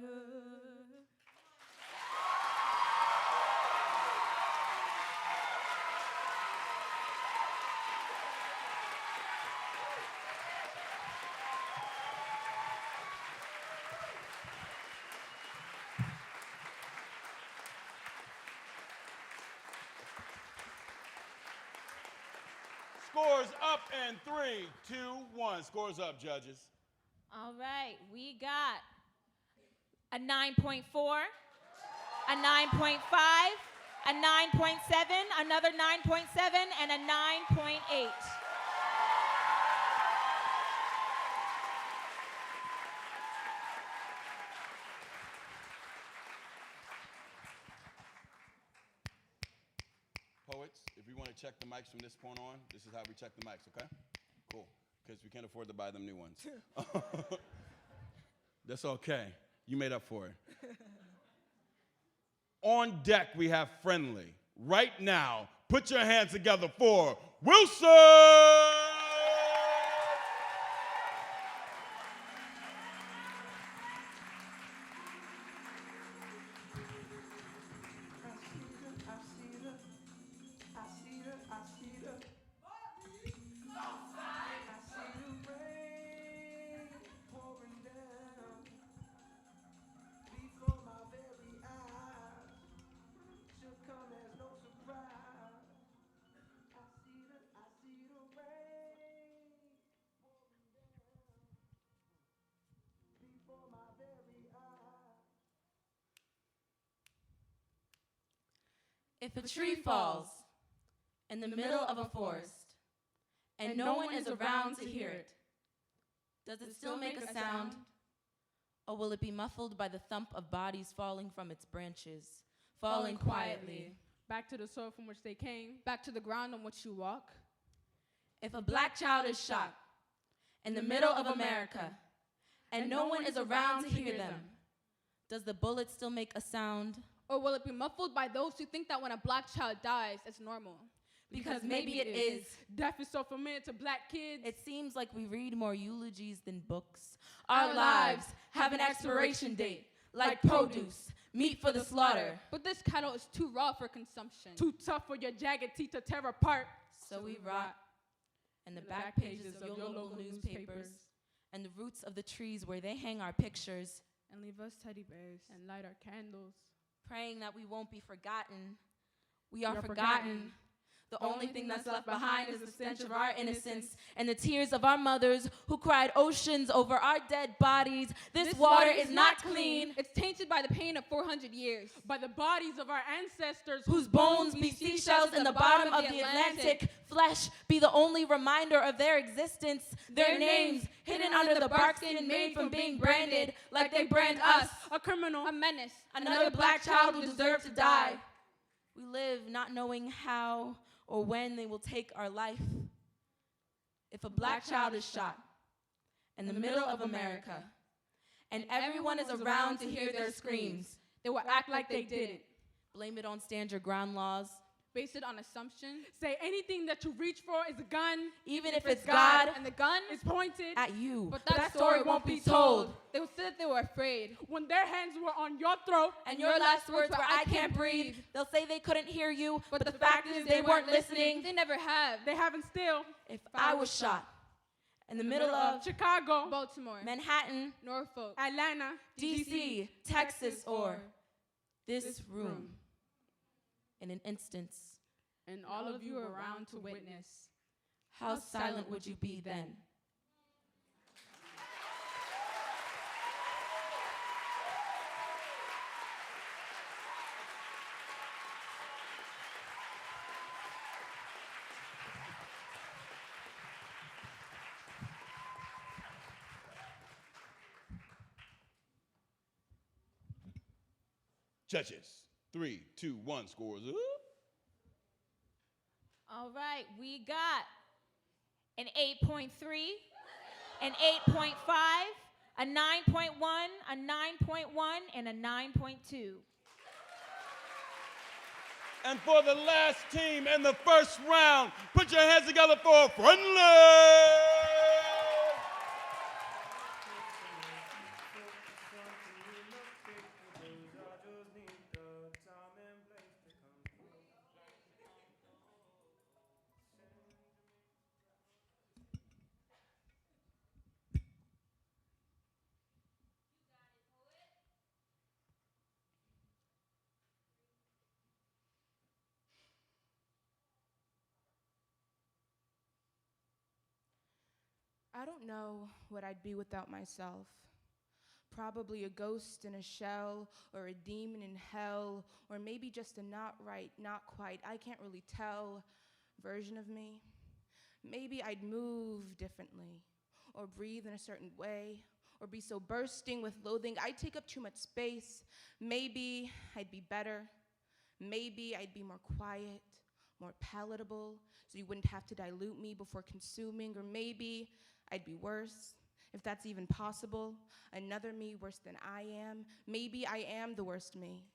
Scores up in 3, 2, 1. Scores up, judges. All right, we got a 9.4, a 9.5, a 9.7, another 9.7, and a 9.8. Poets, if we want to check the mics from this point on, this is how we check the mics, okay? Cool, because we can't afford to buy them new ones. That's okay. You made up for it. On deck, we have Friendly. Right now, put your hands together for Wilson! If a tree falls in the middle of a forest and no one is around to hear it, does it still make a sound? Or will it be muffled by the thump of bodies falling from its branches, falling quietly? Back to the soil from which they came, back to the ground on which you walk. If a black child is shot in the middle of America and no one is around to hear them, does the bullet still make a sound? Or will it be muffled by those who think that when a black child dies, it's normal? Because maybe it is. Death is so familiar to black kids. It seems like we read more eulogies than books. Our lives have an expiration date, like produce, meat for the slaughter. But this cattle is too raw for consumption. Too tough for your jagged teeth to tear apart. So we rot in the back pages of your local newspapers and the roots of the trees where they hang our pictures. And leave us teddy bears. And light our candles. Praying that we won't be forgotten. We are forgotten. The only thing that's left behind is the stench of our innocence and the tears of our mothers who cried oceans over our dead bodies. This water is not clean. It's tainted by the pain of 400 years. By the bodies of our ancestors whose bones be seashells in the bottom of the Atlantic. Flesh be the only reminder of their existence. Their names hidden under the bark skin made from being branded like they brand us. A criminal, A menace. Another black child who deserved to die. We live not knowing how or when they will take our life. If a black child is shot in the middle of America and everyone is around to hear their screams, They will act like they didn't. blame it on stand your ground laws. Base it on assumption. say anything that you reach for is a gun, Even if it's God And the gun is pointed. at you, But that story won't be told. They said they were afraid. When their hands were on your throat, And your last words were, I can't breathe. They'll say they couldn't hear you, but the fact is they weren't listening. They never have. they haven't still. If I was shot in the middle of Chicago, Baltimore. Manhattan, Norfolk. Atlanta, DC, Texas, or this room, in an instance, And all of you around to witness. how silent would you be then? Judges, 3, 2, 1, scores up. All right, we got an 8.3, an 8.5, a 9.1, a 9.1, and a 9.2. And for the last team in the first round, put your hands together for a friendly. I don't know what I'd be without myself. Probably a ghost in a shell, or a demon in hell, or maybe just a not right, not quite, I can't really tell version of me. Maybe I'd move differently, or breathe in a certain way, or be so bursting with loathing I'd take up too much space. Maybe I'd be better. Maybe I'd be more quiet, more palatable, so you wouldn't have to dilute me before consuming, or maybe I'd be worse, if that's even possible, another me worse than I am. Maybe I am the worst me.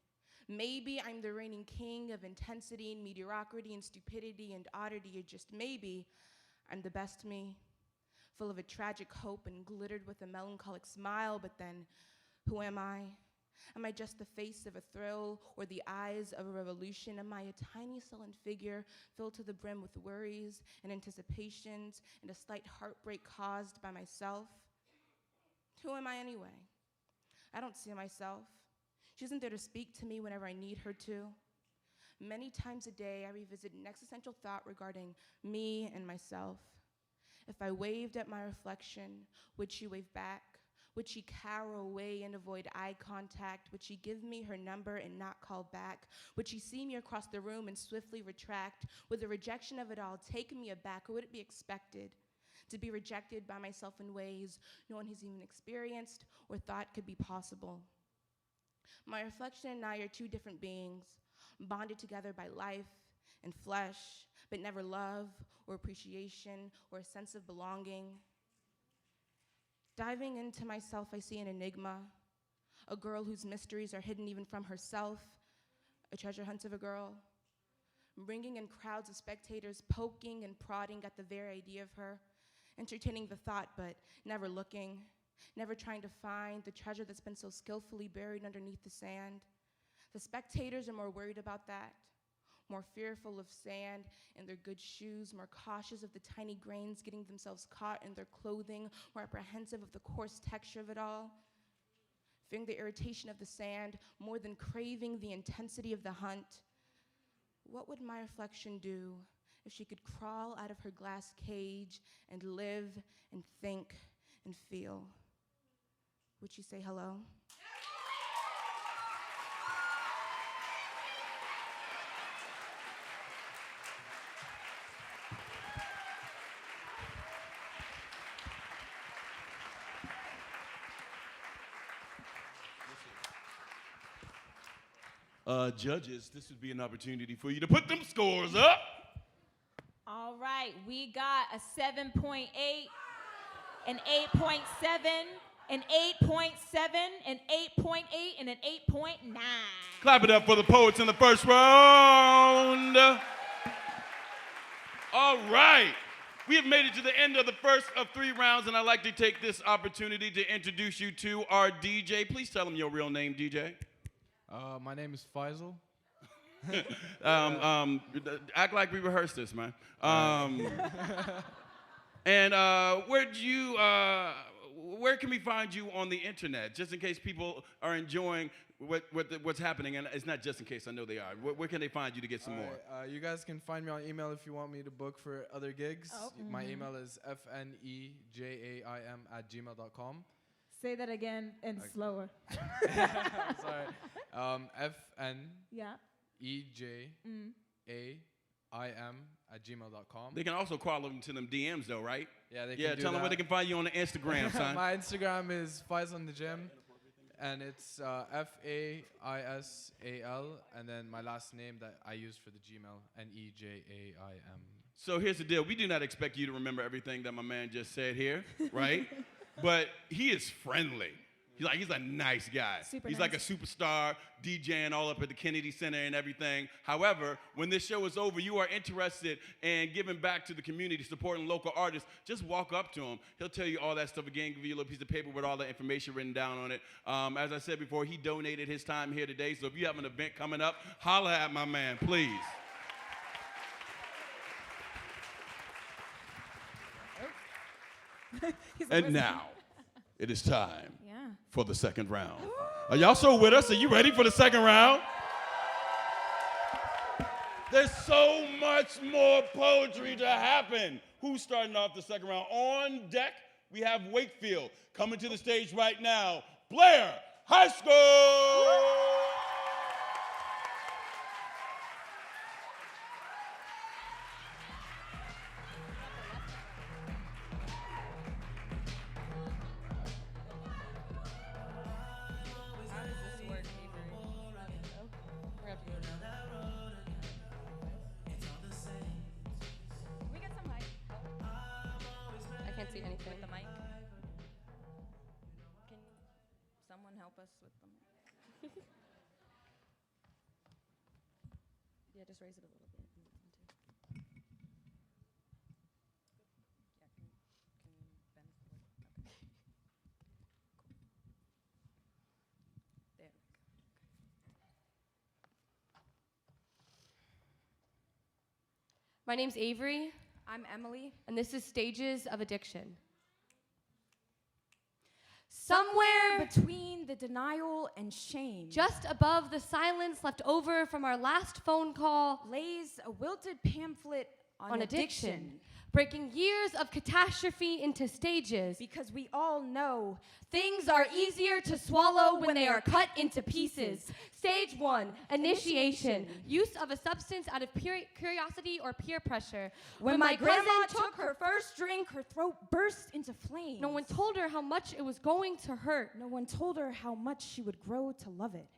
Maybe I'm the reigning king of intensity and mediocrity and stupidity and oddity, or just maybe I'm the best me, full of a tragic hope and glittered with a melancholic smile, but then who am I? Am I just the face of a thrill or the eyes of a revolution? Am I a tiny sullen figure filled to the brim with worries and anticipations and a slight heartbreak caused by myself? Who am I anyway? I don't see myself. She isn't there to speak to me whenever I need her to. Many times a day, I revisit an existential thought regarding me and myself. If I waved at my reflection, would she wave back? Would she cower away and avoid eye contact? Would she give me her number and not call back? Would she see me across the room and swiftly retract? Would the rejection of it all take me aback, or would it be expected to be rejected by myself in ways no one has even experienced or thought could be possible? My reflection and I are two different beings, bonded together by life and flesh, but never love or appreciation or a sense of belonging. Diving into myself, I see an enigma, a girl whose mysteries are hidden even from herself, a treasure hunt of a girl. bringing in crowds of spectators, poking and prodding at the very idea of her, entertaining the thought but never looking, never trying to find the treasure that's been so skillfully buried underneath the sand. The spectators are more worried about that, more fearful of sand in their good shoes, more cautious of the tiny grains getting themselves caught in their clothing, more apprehensive of the coarse texture of it all, fearing the irritation of the sand more than craving the intensity of the hunt. What would my reflection do if she could crawl out of her glass cage and live and think and feel? Would she say hello? Judges, this would be an opportunity for you to put them scores up. All right, we got a 7.8, an 8.7, an 8.7, an 8.8, and an 8.9. Clap it up for the poets in the first round. All right. We have made it to the end of the first of 3 rounds, and I'd like to take this opportunity to introduce you to our DJ. Please tell them your real name, DJ. My name is Faisal. Act like we rehearsed this, man. And where can we find you on the internet, just in case people are enjoying what's happening? And it's not just in case, I know they are. Where can they find you to get some more? You guys can find me on email if you want me to book for other gigs. Oh. My email is fnejaim@gmail.com. Say that again and slower. Sorry. Yeah. fnejaim@gmail.com. They can also call them to them DMs, though, right? Yeah, they can Yeah, do tell them that. where they can find you on the Instagram, son. My Instagram is Faisal in the gym, and it's FAISAL, and then my last name that I use for the Gmail, NEJAIM. So here's the deal. We do not expect you to remember everything that my man just said here, right? But he is friendly. He's a nice guy. He's like a superstar, DJing all up at the Kennedy Center and everything. However, when this show is over, you are interested in giving back to the community, supporting local artists, just walk up to him. He'll tell you all that stuff again, give you a little piece of paper with all the information written down on it. As I said before, he donated his time here today, so if you have an event coming up, holla at my man, please. And now, it is time for the second round. Are y'all so with us? Are you ready for the second round? There's so much more poetry to happen. Who's starting off the second round? On deck, we have Wakefield. Coming to the stage right now, Blair High School! Yeah, just raise it a little bit. Can you bend forward? Okay. Cool. There we go. My name's Avery. I'm Emily. And this is Stages of Addiction. Somewhere between the denial and shame, just above the silence left over from our last phone call, lays a wilted pamphlet on addiction, breaking years of catastrophe into stages. Because we all know things are easier to swallow when they are cut into pieces. Stage 1, initiation, use of a substance out of curiosity or peer pressure. When my grandma took her first drink, her throat burst into flames. No one told her how much it was going to hurt. No one told her how much she would grow to love it.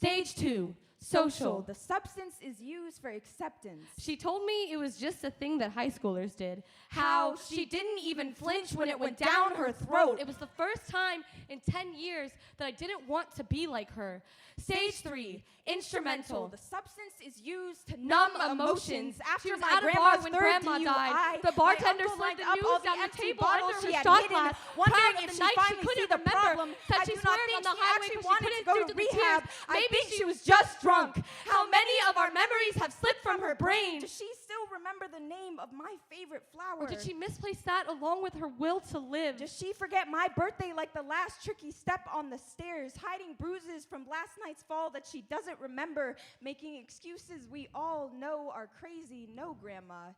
Stage 2, social. The substance is used for acceptance. She told me it was just a thing that high schoolers did. How she didn't even flinch when it went down her throat. It was the first time in 10 years that I didn't want to be like her. Stage 3, instrumental. The substance is used to Numb numb emotions. After She was my at a bar grandma's when third Grandma DUI, died. The my bartender uncle slid lined the up all news down the empty table bottles under she her had shot hidden, glass. wondering Proud if of she the night she finally couldn't see the remember. problem. Said I she do not swearing think on the she highway actually 'cause she wanted to couldn't go due to to the rehab. tears. I Maybe think she was just drunk. How many of our memories have slipped from her brain? Does she still remember the name of my favorite flower? Or did she misplace that along with her will to live? Does she forget my birthday like the last tricky step on the stairs, hiding bruises from last night's fall that she doesn't remember, making excuses we all know are crazy? No, Grandma.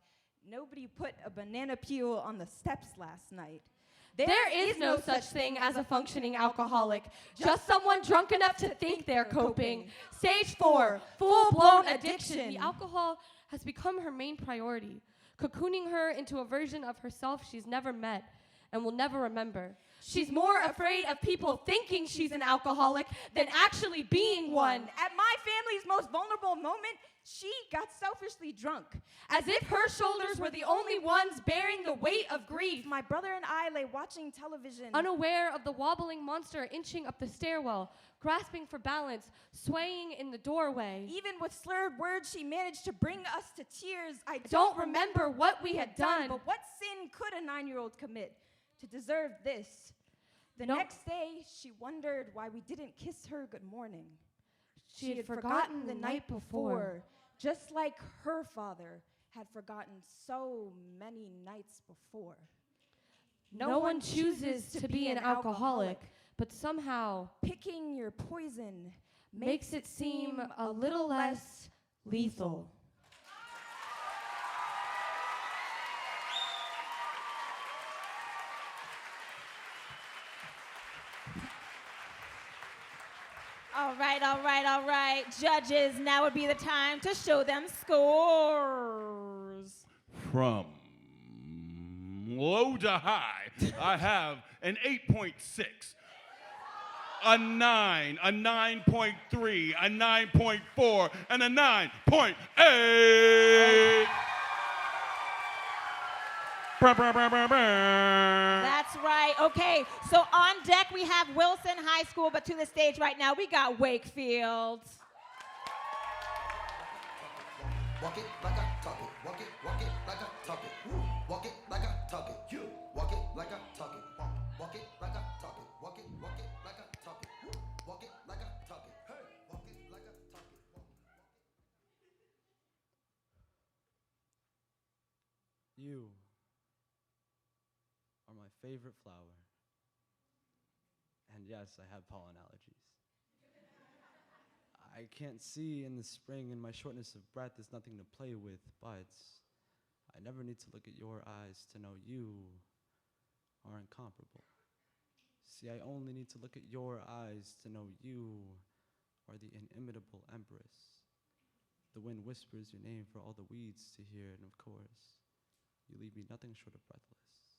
Nobody put a banana peel on the steps last night. There is no such thing as a functioning alcoholic, just someone drunk enough to think they're coping. Stage 4, full-blown addiction. The alcohol has become her main priority, cocooning her into a version of herself she's never met and will never remember. She's more afraid of people thinking she's an alcoholic than actually being one. At my family's most vulnerable moment, she got selfishly drunk. As if her shoulders were the only ones bearing the weight of grief. My brother and I lay watching television, unaware of the wobbling monster inching up the stairwell, grasping for balance, swaying in the doorway. Even with slurred words, she managed to bring us to tears. I don't remember what we had done. But what sin could a 9-year-old commit to deserve this? The next day, she wondered why we didn't kiss her good morning. She had forgotten the night before. Just like her father had forgotten so many nights before. No one chooses to be an alcoholic, but somehow picking your poison makes it seem a little less lethal. All right, all right, all right. Judges, now would be the time to show them scores. From low to high, I have an 8.6, a 9, a 9.3, a 9.4, and a 9.8. That's right. Okay, so on deck we have Wilson High School, but to the stage right now we got Wakefield. Walk it like I talk it. Walk it like I talk it. Walk it like I talk it. You walk it like I talk it. Walk it like I talk it. Walk it like I talk it. Walk it like I talk it. Hey, walk it like I talk it. You are my favorite flower. And yes, I have pollen allergies. I can't see in the spring, and my shortness of breath is nothing to play with, but I never need to look at your eyes to know you are incomparable. See, I only need to look at your eyes to know you are the inimitable empress. The wind whispers your name for all the weeds to hear, and of course, you leave me nothing short of breathless.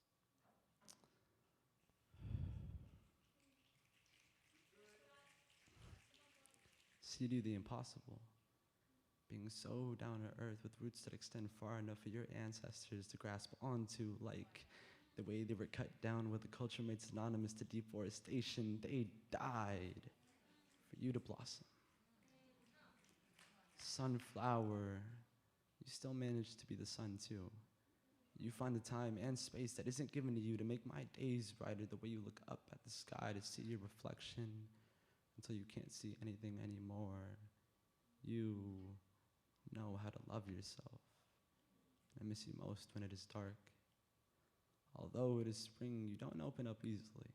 See, you do the impossible, being so down to earth with roots that extend far enough for your ancestors to grasp onto, like the way they were cut down with a culture made synonymous to deforestation. They died for you to blossom. Sunflower, you still manage to be the sun too. You find the time and space that isn't given to you to make my days brighter, the way you look up at the sky to see your reflection until you can't see anything anymore. You know how to love yourself. I miss you most when it is dark. Although it is spring, you don't open up easily.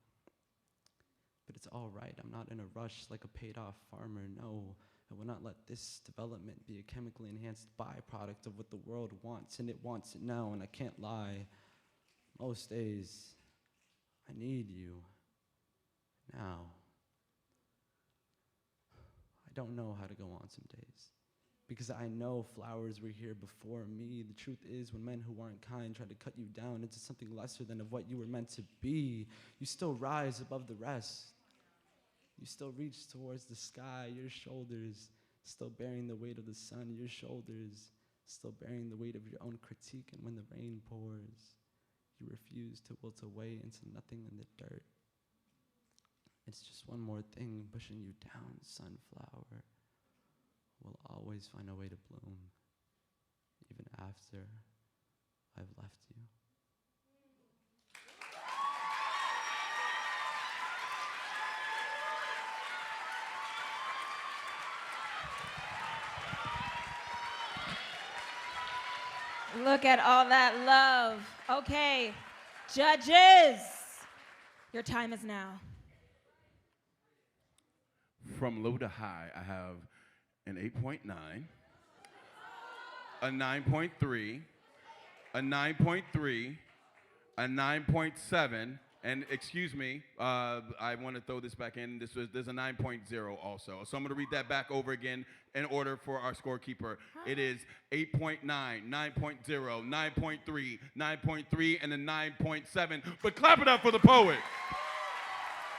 But it's all right. I'm not in a rush like a paid-off farmer. No, I will not let this development be a chemically enhanced byproduct of what the world wants, and it wants it now, and I can't lie. Most days, I need you now. I don't know how to go on some days, because I know flowers were here before me. The truth is, when men who aren't kind try to cut you down into something lesser than of what you were meant to be, you still rise above the rest. You still reach towards the sky, your shoulders still bearing the weight of the sun, your shoulders still bearing the weight of your own critique. And when the rain pours, you refuse to wilt away into nothing in the dirt. It's just one more thing pushing you down, sunflower. Will always find a way to bloom, even after I've left you. Look at all that love. Okay, judges, your time is now. From low to high, I have an 8.9, a 9.3, a 9.3, a 9.7, and excuse me, I want to throw this back in. There's a 9.0 also. So I'm going to read that back over again in order for our scorekeeper. It is 8.9, 9.0, 9.3, 9.3, and a 9.7. But clap it up for the poet.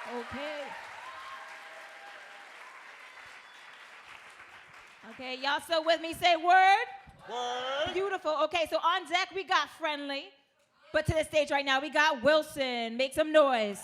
Okay. Okay, y'all still with me? Say word. Word. Beautiful. Okay, so on deck we got Friendly, but to the stage right now we got Wilson. Make some noise.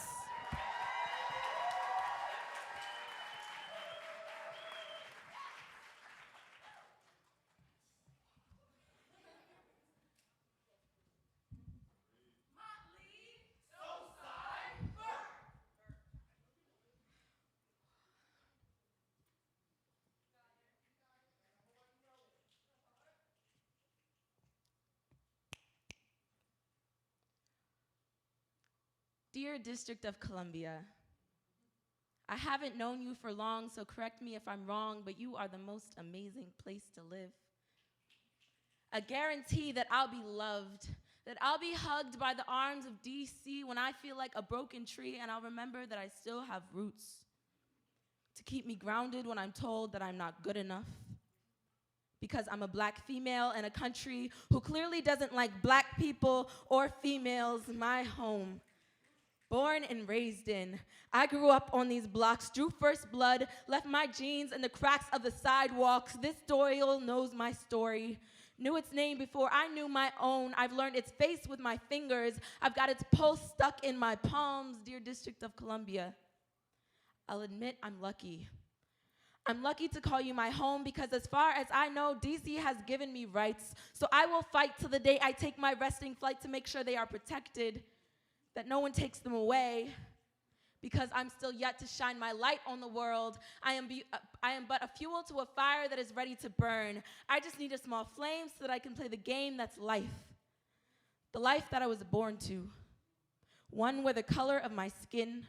Dear District of Columbia, I haven't known you for long, so correct me if I'm wrong, but you are the most amazing place to live. A guarantee that I'll be loved, that I'll be hugged by the arms of DC when I feel like a broken tree, and I'll remember that I still have roots to keep me grounded when I'm told that I'm not good enough. Because I'm a black female in a country who clearly doesn't like black people or females, my home. Born and raised in, I grew up on these blocks, drew first blood, left my jeans in the cracks of the sidewalks. This soil knows my story, knew its name before I knew my own. I've learned its face with my fingers. I've got its pulse stuck in my palms, dear District of Columbia. I'll admit I'm lucky. I'm lucky to call you my home because as far as I know, DC has given me rights. So I will fight till the day I take my resting flight to make sure they are protected, that no one takes them away, because I'm still yet to shine my light on the world. I am but a fuel to a fire that is ready to burn. I just need a small flame so that I can play the game that's life. The life that I was born to. One where the color of my skin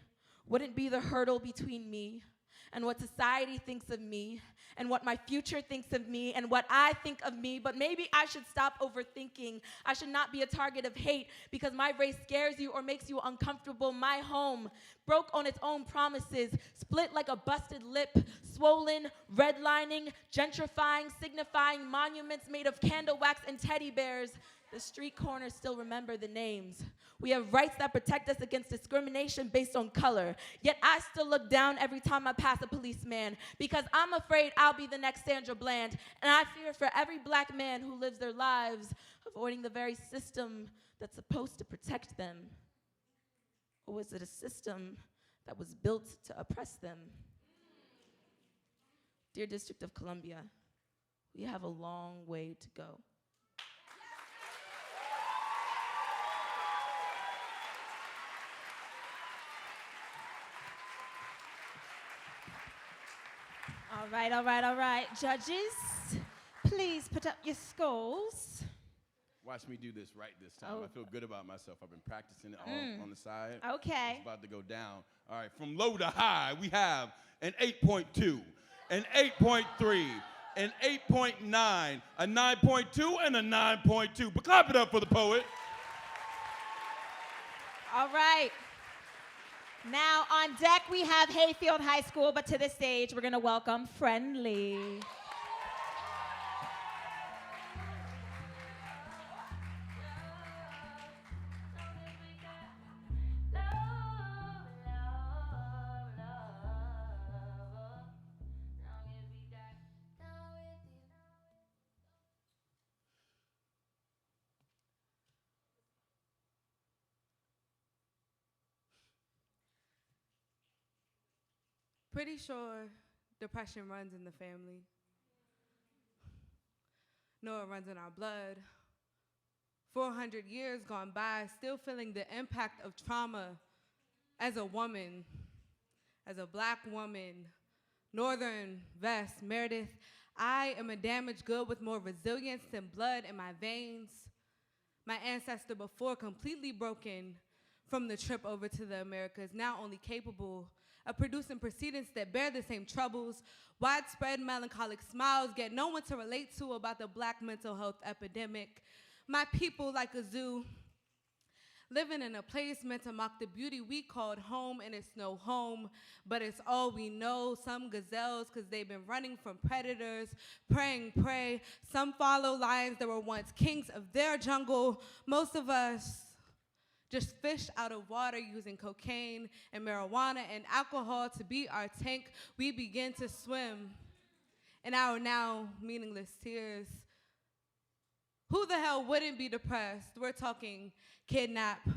wouldn't be the hurdle between me and what society thinks of me, and what my future thinks of me, and what I think of me, but maybe I should stop overthinking. I should not be a target of hate because my race scares you or makes you uncomfortable. My home broke on its own promises, split like a busted lip, swollen, redlining, gentrifying, signifying monuments made of candle wax and teddy bears. The street corners still remember the names. We have rights that protect us against discrimination based on color. Yet I still look down every time I pass a policeman because I'm afraid I'll be the next Sandra Bland. And I fear for every black man who lives their lives avoiding the very system that's supposed to protect them. Or was it a system that was built to oppress them? Dear District of Columbia, we have a long way to go. All right. Judges, please put up your scores. Watch me do this right this time. Oh. I feel good about myself. I've been practicing it all on the side. Okay. It's about to go down. All right, from low to high, we have an 8.2, an 8.3, an 8.9, a 9.2, and a 9.2. But clap it up for the poet. All right. Now on deck we have Hayfield High School, but to the stage we're gonna welcome Friendly. Pretty sure depression runs in the family. No, it runs in our blood. 400 years gone by, still feeling the impact of trauma as a woman, as a black woman, Northern Vest, Meredith. I am a damaged good with more resilience than blood in my veins. My ancestor before completely broken from the trip over to the Americas, now only capable of producing proceedings that bear the same troubles, widespread melancholic smiles, get no one to relate to about the black mental health epidemic. My people, like a zoo, living in a place meant to mock the beauty we called home, and it's no home, but it's all we know. Some gazelles, because they've been running from predators, praying prey. Some follow lions that were once kings of their jungle. Most of us just fish out of water using cocaine and marijuana and alcohol to be our tank. We begin to swim in our now meaningless tears. Who the hell wouldn't be depressed? We're talking kidnap,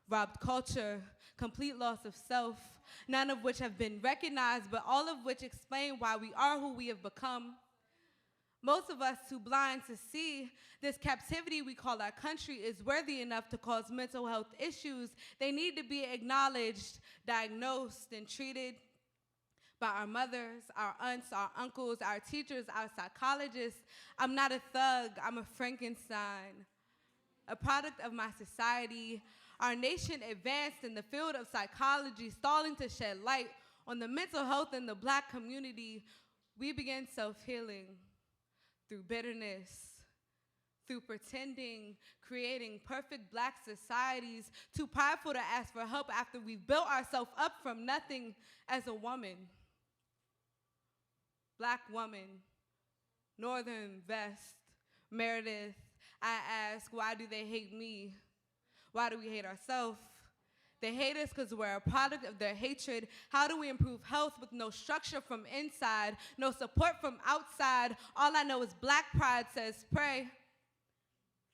robbed culture, complete loss of self, none of which have been recognized, but all of which explain why we are who we have become. Most of us too blind to see this captivity we call our country is worthy enough to cause mental health issues. They need to be acknowledged, diagnosed, and treated by our mothers, our aunts, our uncles, our teachers, our psychologists. I'm not a thug, I'm a Frankenstein, a product of my society. Our nation advanced in the field of psychology, stalling to shed light on the mental health in the black community. We began self-healing through bitterness, through pretending, creating perfect black societies, too prideful to ask for help after we've built ourselves up from nothing as a woman. Black woman, Northern Vest, Meredith, I ask, why do they hate me? Why do we hate ourselves? They hate us because we're a product of their hatred. How do we improve health with no structure from inside, no support from outside? All I know is black pride says pray.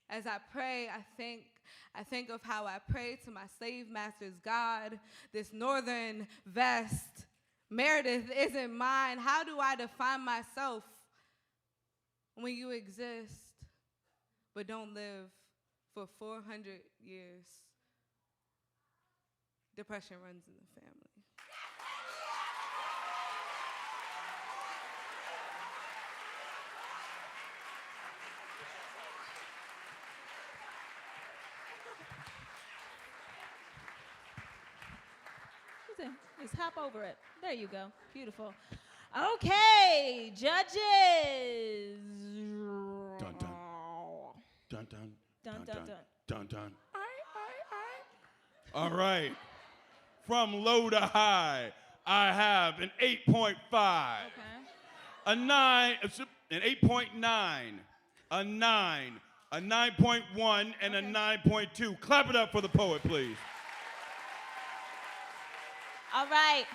As I pray, I think of how I pray to my slave master's God. This Northern Vest, Meredith isn't mine. How do I define myself when you exist but don't live for 400 years? Depression runs in the family. Just hop over it. There you go. Beautiful. Okay, judges. Dun dun. Dun dun. Dun dun dun. Dun dun. All right. From low to high, I have an 8.5. Okay. A 9, an 8.9, a 9, a 9.1, and a 9.2. Clap it up for the poet, please. All right.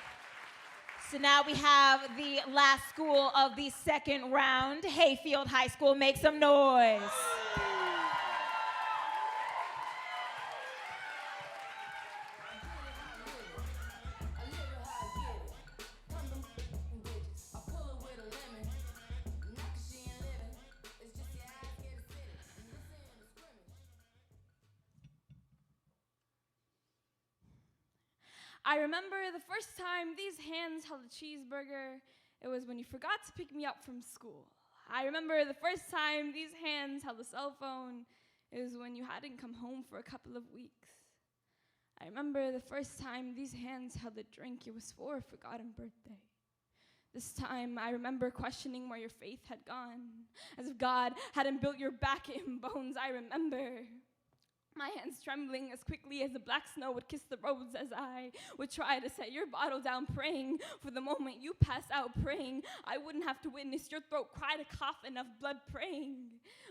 So now we have the last school of the second round. Hayfield High School, make some noise. I remember the first time these hands held a cheeseburger. It was when you forgot to pick me up from school. I remember the first time these hands held a cell phone. It was when you hadn't come home for a couple of weeks. I remember the first time these hands held a drink. It was for a forgotten birthday. This time, I remember questioning where your faith had gone. As if God hadn't built your back in bones, I remember my hands trembling as quickly as the black snow would kiss the roads as I would try to set your bottle down, praying for the moment you pass out, praying I wouldn't have to witness your throat cry to cough enough blood, praying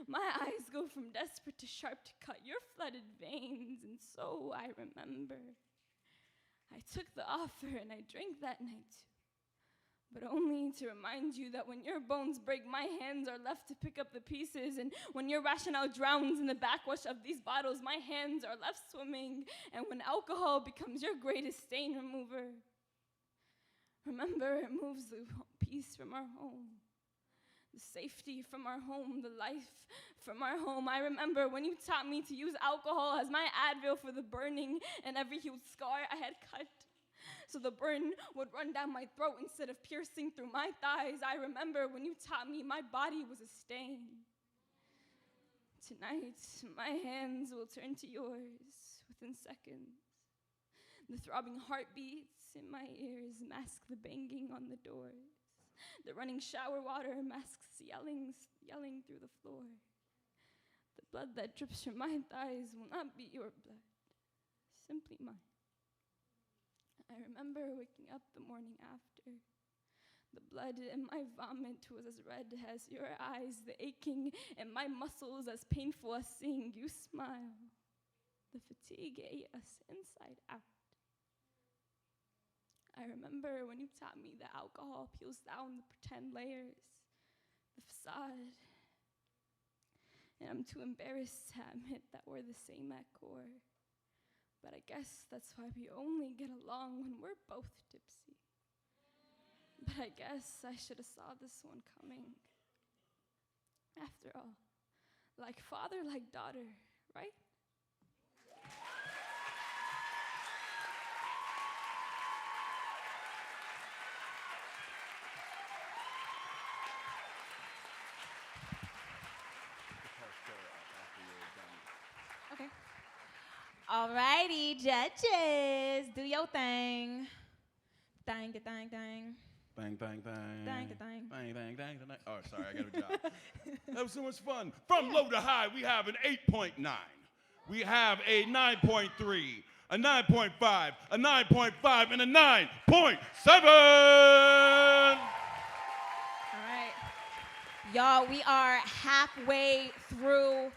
my eyes go from desperate to sharp to cut your flooded veins. And so I remember I took the offer and I drank that night too. But only to remind you that when your bones break, my hands are left to pick up the pieces. And when your rationale drowns in the backwash of these bottles, my hands are left swimming. And when alcohol becomes your greatest stain remover, Remember, it moves the peace from our home, the safety from our home, the life from our home. I remember when you taught me to use alcohol as my Advil for the burning and every healed scar I had cut, so the burn would run down my throat instead of piercing through my thighs. I remember when you taught me my body was a stain. Tonight, my hands will turn to yours within seconds. The throbbing heartbeats in my ears mask the banging on the doors. The running shower water masks yelling through the floor. The blood that drips from my thighs will not be your blood, simply mine. I remember waking up the morning after. The blood in my vomit was as red as your eyes, the aching in my muscles as painful as seeing you smile. The fatigue ate us inside out. I remember when you taught me that alcohol peels down the pretend layers, the facade. And I'm too embarrassed to admit that we're the same at core. But I guess that's why we only get along when we're both tipsy. But I guess I should have saw this one coming. After all, like father, like daughter, right? Okay. Alrighty, judges, do your thing. Thang, thang, thang. Bang, bang, bang. Bang, bang. Bang, bang, bang, bang. Oh, sorry, I got a job. That was so much fun. From low to high, we have an 8.9. We have a 9.3, a 9.5, a 9.5, and a 9.7. All right. Y'all, we are halfway through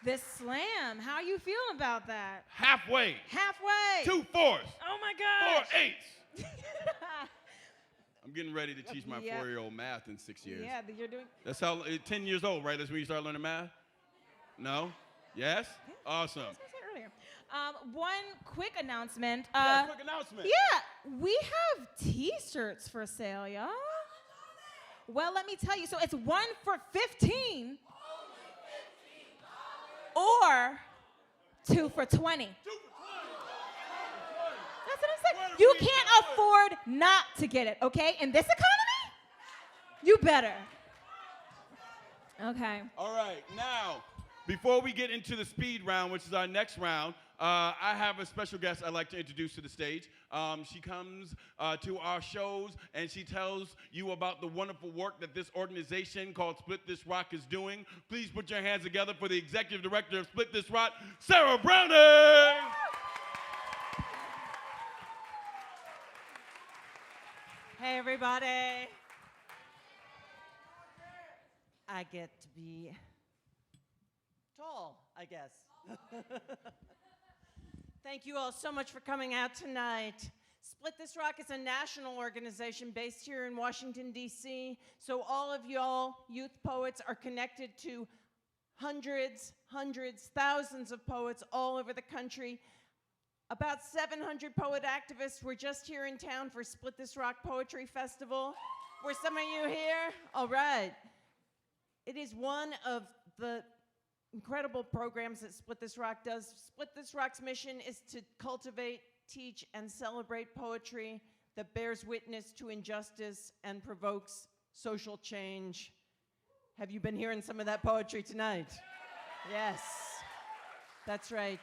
this slam. How you feeling about that? Halfway. Halfway. 2 4s. Oh my gosh. 4 8s. I'm getting ready to teach my 4-year-old math in 6 years. Yeah, you're doing. That's how, 10 years old, right? That's when you start learning math? No? Yes? Awesome. I was gonna say earlier. One quick announcement. Quick announcement. Yeah, we have T-shirts for sale, y'all. Well, let me tell you. So it's 1 for $15, or 2 for $20. That's what I'm saying. You can't afford not to get it, okay? In this economy, you better. Okay. All right, now, before we get into the speed round, which is our next round, I have a special guest I'd like to introduce to the stage. She comes to our shows, and she tells you about the wonderful work that this organization called Split This Rock is doing. Please put your hands together for the executive director of Split This Rock, Sarah Browning. Hey, everybody. I get to be tall, I guess. Thank you all so much for coming out tonight. Split This Rock is a national organization based here in Washington, D.C. So all of y'all youth poets are connected to hundreds, thousands of poets all over the country. About 700 poet activists were just here in town for Split This Rock Poetry Festival. Were some of you here? All right. It is one of the incredible programs that Split This Rock does. Split This Rock's mission is to cultivate, teach, and celebrate poetry that bears witness to injustice and provokes social change. Have you been hearing some of that poetry tonight? Yes, that's right.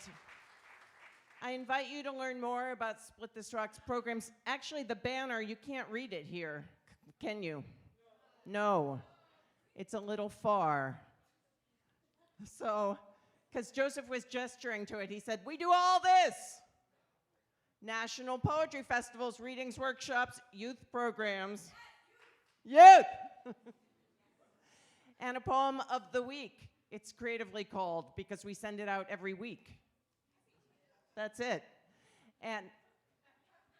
I invite you to learn more about Split This Rock's programs. Actually, the banner, you can't read it here, can you? No, it's a little far. So, because Joseph was gesturing to it, he said, we do all this. National poetry festivals, readings, workshops, youth programs. Youth! And a poem of the week. It's creatively called because we send it out every week. That's it.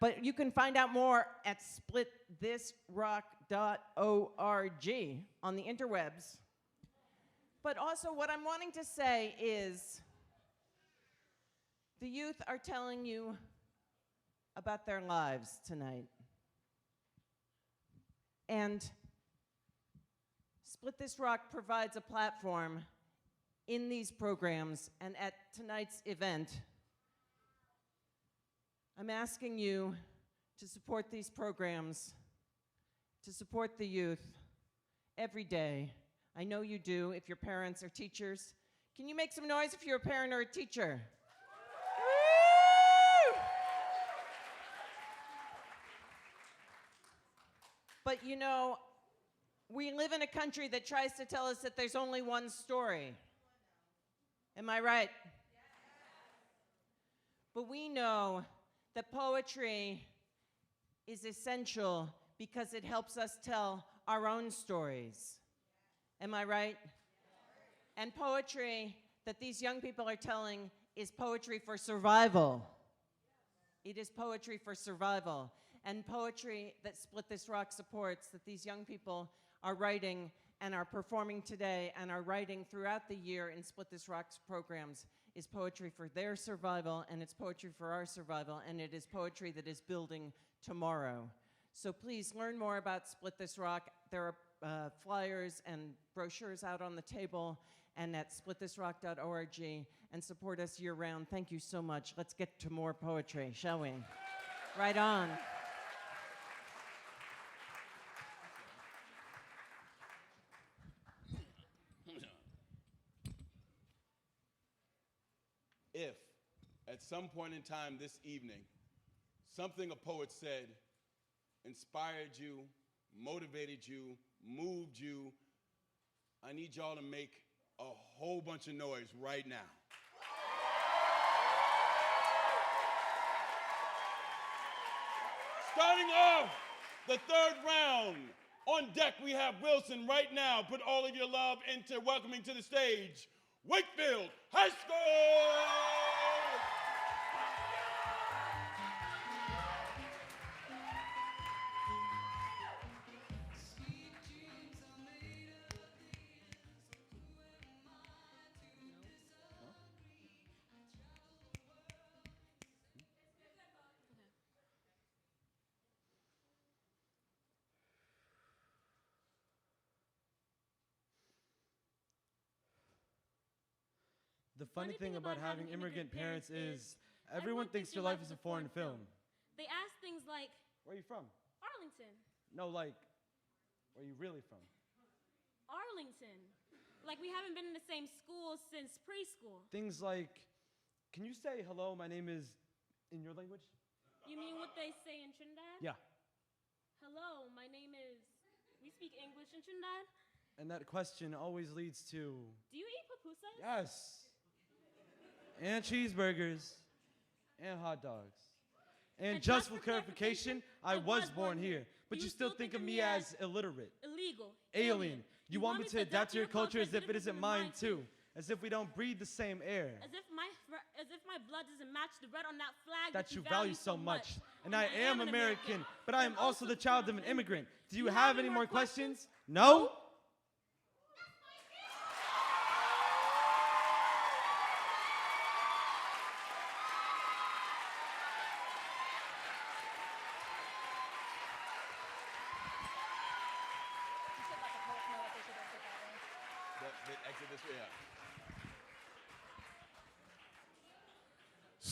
But you can find out more at splitthisrock.org on the interwebs. But also what I'm wanting to say is the youth are telling you about their lives tonight. And Split This Rock provides a platform in these programs and at tonight's event. I'm asking you to support these programs, to support the youth every day. I know you do if your parents are teachers. Can you make some noise if you're a parent or a teacher? Woo! But you know, we live in a country that tries to tell us that there's only one story. Am I right? But we know that poetry is essential because it helps us tell our own stories. Am I right? And poetry that these young people are telling is poetry for survival. It is poetry for survival. And poetry that Split This Rock supports, that these young people are writing and are performing today and are writing throughout the year in Split This Rock's programs, is poetry for their survival, and it's poetry for our survival, and it is poetry that is building tomorrow. So please learn more about Split This Rock. There are flyers and brochures out on the table and at splitthisrock.org, and support us year-round. Thank you so much. Let's get to more poetry, shall we? Right on. If, at some point in time this evening, something a poet said inspired you, motivated you, moved you, I need y'all to make a whole bunch of noise right now. Starting off the third round, on deck we have Wilson right now. Put all of your love into welcoming to the stage Wakefield High School! The funny thing about having immigrant parents is everyone thinks your life is a foreign film. They ask things like, Where are you from? Arlington. No, like, where are you really from? Arlington. Like we haven't been in the same school since preschool. Things like, can you say hello, my name is, in your language? You mean what they say in Trinidad? Yeah. Hello, my name is, we speak English in Trinidad? And that question always leads to, Do you eat pupusas? yes. And cheeseburgers. And hot dogs. And just for clarification, I was born here. But you still think of me as illiterate. Illegal. Alien. You want me to adapt to your culture as if it isn't mine too. As if we don't breathe the same air. As if my blood doesn't match the red on that flag That you value so much. And I am American, but I am also the child of an immigrant. Do you have any more questions? No?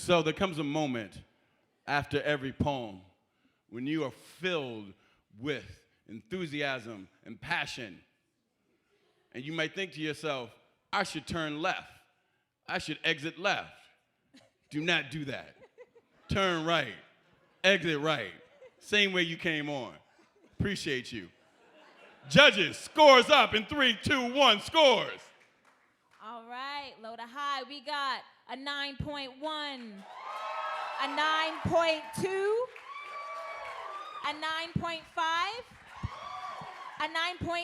So there comes a moment after every poem when you are filled with enthusiasm and passion. And you might think to yourself, I should turn left. I should exit left. Do not do that. Turn right. Exit right. Same way you came on. Appreciate you. Judges, scores up in 3, 2, 1, scores. All right, low to high, we got a 9.1, a 9.2, a 9.5, a 9.8,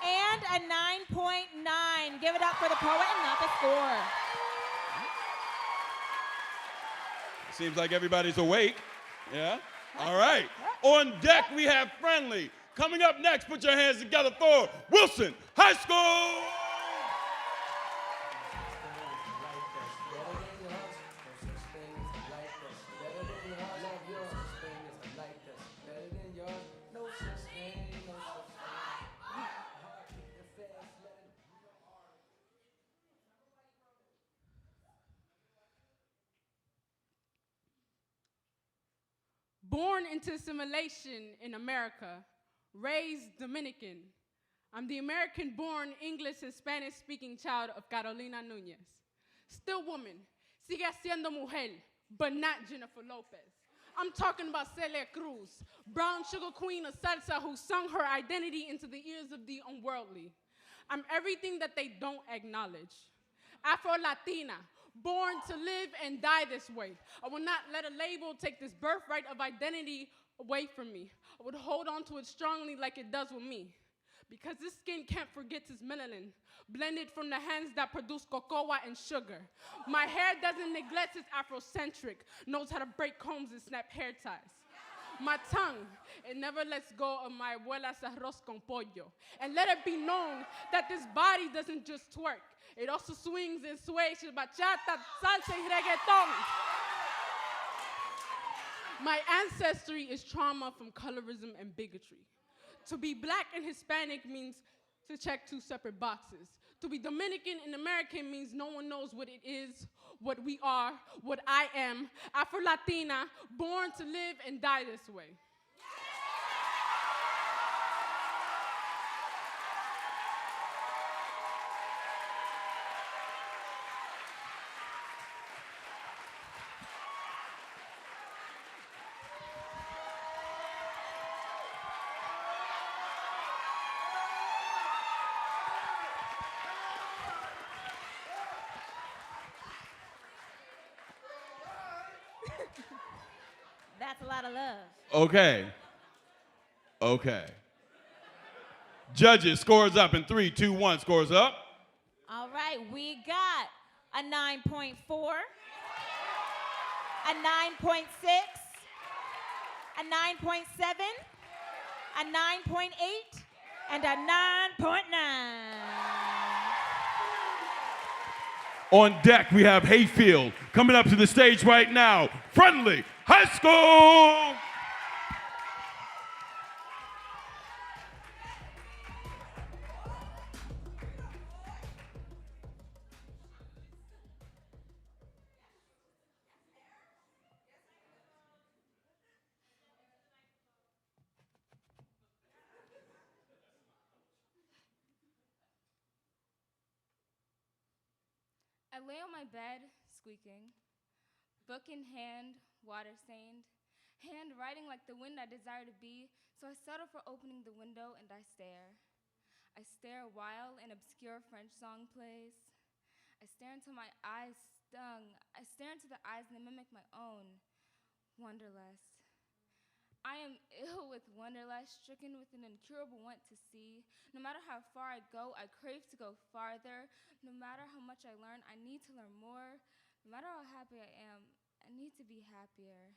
and a 9.9. Give it up for the poet and not the score. Seems like everybody's awake. Yeah? All right. On deck, we have Friendly. Coming up next, put your hands together for Wilson High School. No such Born into assimilation in America, raised Dominican. I'm the American-born English and Spanish-speaking child of Carolina Núñez. Still woman, sigue siendo mujer, but not Jennifer Lopez. I'm talking about Celia Cruz, brown sugar queen of salsa who sung her identity into the ears of the unworldly. I'm everything that they don't acknowledge. Afro-Latina, born to live and die this way. I will not let a label take this birthright of identity away from me. I would hold on to it strongly like it does with me. Because this skin can't forget its melanin, blended from the hands that produce cocoa and sugar. My hair doesn't neglect its Afrocentric, knows how to break combs and snap hair ties. My tongue, it never lets go of my abuela's arroz con pollo. And let it be known that this body doesn't just twerk, it also swings and sways to bachata, salsa, y reggaeton. My ancestry is trauma from colorism and bigotry. To be black and Hispanic means to check 2 separate boxes. To be Dominican and American means no one knows what it is, what we are, what I am. Afro-Latina, born to live and die this way. That's a lot of love. Okay. Okay. Judges, scores up in 3, 2, 1, scores up. All right, we got a 9.4, a 9.6, a 9.7, a 9.8, and a 9.9. On deck, we have Hayfield coming up to the stage right now. Friendly High School! I lay on my bed, squeaking, book in hand, water stained, hand writing like the wind I desire to be, so I settle for opening the window and I stare. I stare a while an obscure French song plays. I stare until my eyes stung. I stare into the eyes and they mimic my own, wonderlust. I am ill with wanderlust, stricken with an incurable want to see. No matter how far I go, I crave to go farther. No matter how much I learn, I need to learn more. No matter how happy I am, I need to be happier.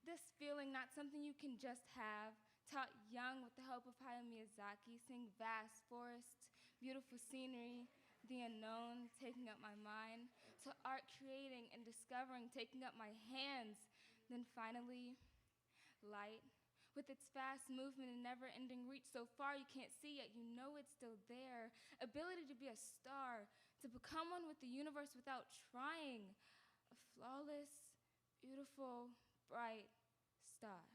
This feeling, not something you can just have, taught young with the help of Hayao Miyazaki, seeing vast forests, beautiful scenery, the unknown taking up my mind, to art creating and discovering, taking up my hands, then finally, light, with its fast movement and never-ending reach so far you can't see, yet you know it's still there. Ability to be a star, to become one with the universe without trying. A flawless, beautiful, bright star.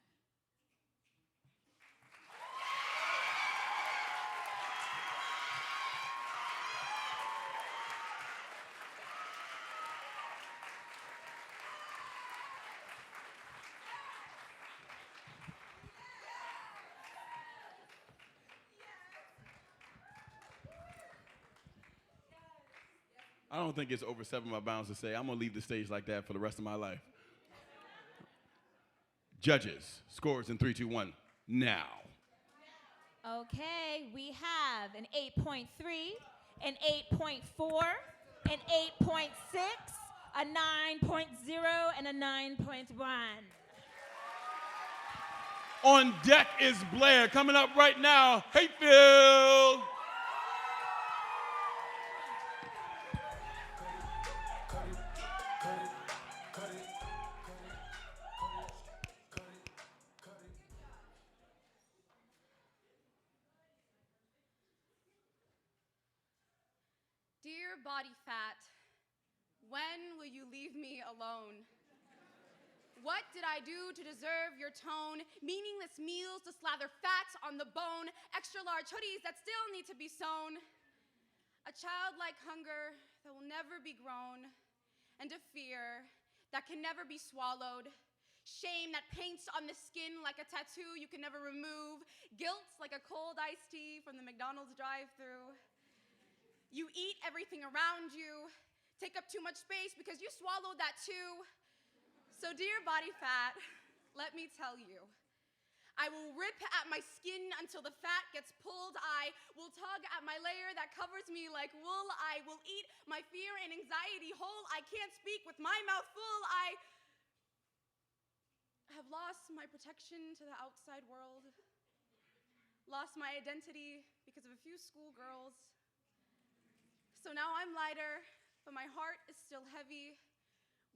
I don't think it's overstepping my bounds to say I'm going to leave the stage like that for the rest of my life. Judges, scores in 3, 2, 1, now. Okay, we have an 8.3, an 8.4, an 8.6, a 9.0, and a 9.1. On deck is Blair, coming up right now, Hayfield. Dear body fat, when will you leave me alone? What did I do to deserve your tone? Meaningless meals to slather fat on the bone, extra large hoodies that still need to be sewn. A childlike hunger that will never be grown, and a fear that can never be swallowed. Shame that paints on the skin like a tattoo you can never remove. Guilt like a cold iced tea from the McDonald's drive-thru. You eat everything around you, take up too much space because you swallowed that too. So dear body fat, let me tell you, I will rip at my skin until the fat gets pulled. I will tug at my layer that covers me like wool. I will eat my fear and anxiety whole. I can't speak with my mouth full. I have lost my protection to the outside world, lost my identity because of a few schoolgirls. So now I'm lighter, but my heart is still heavy,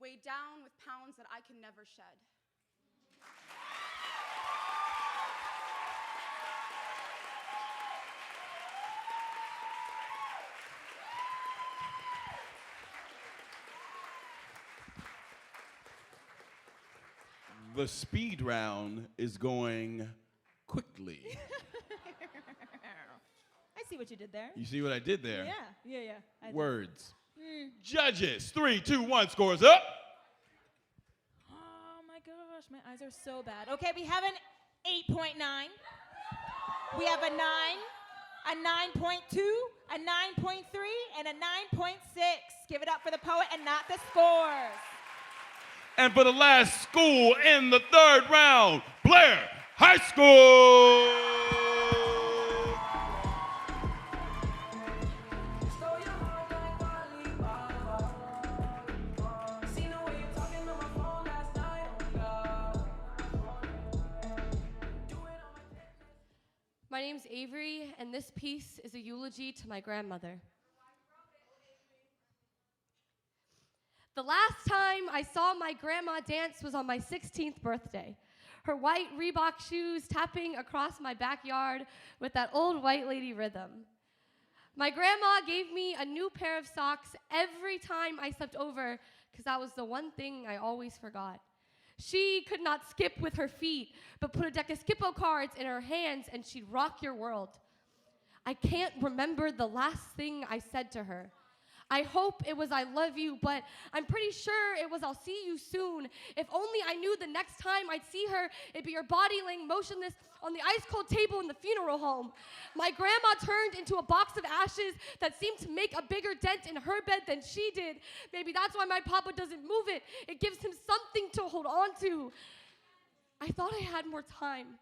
weighed down with pounds that I can never shed. The speed round is going quickly. I see what you did there. You see what I did there? Yeah. I did. Words. Judges, 3, 2, 1, scores up. Oh my gosh, my eyes are so bad. Okay, we have an 8.9. We have a 9, a 9.2, a 9.3, and a 9.6. Give it up for the poet and not the scores. And for the last school in the third round, Blair High School. My name's Avery, and this piece is a eulogy to my grandmother. The last time I saw my grandma dance was on my 16th birthday. Her white Reebok shoes tapping across my backyard with that old white lady rhythm. My grandma gave me a new pair of socks every time I slept over because that was the one thing I always forgot. She could not skip with her feet, but put a deck of Skippo cards in her hands and she'd rock your world. I can't remember the last thing I said to her. I hope it was I love you, but I'm pretty sure it was I'll see you soon. If only I knew the next time I'd see her, it'd be her body laying motionless on the ice-cold table in the funeral home. My grandma turned into a box of ashes that seemed to make a bigger dent in her bed than she did. Maybe that's why my papa doesn't move it. It gives him something to hold on to. I thought I had more time.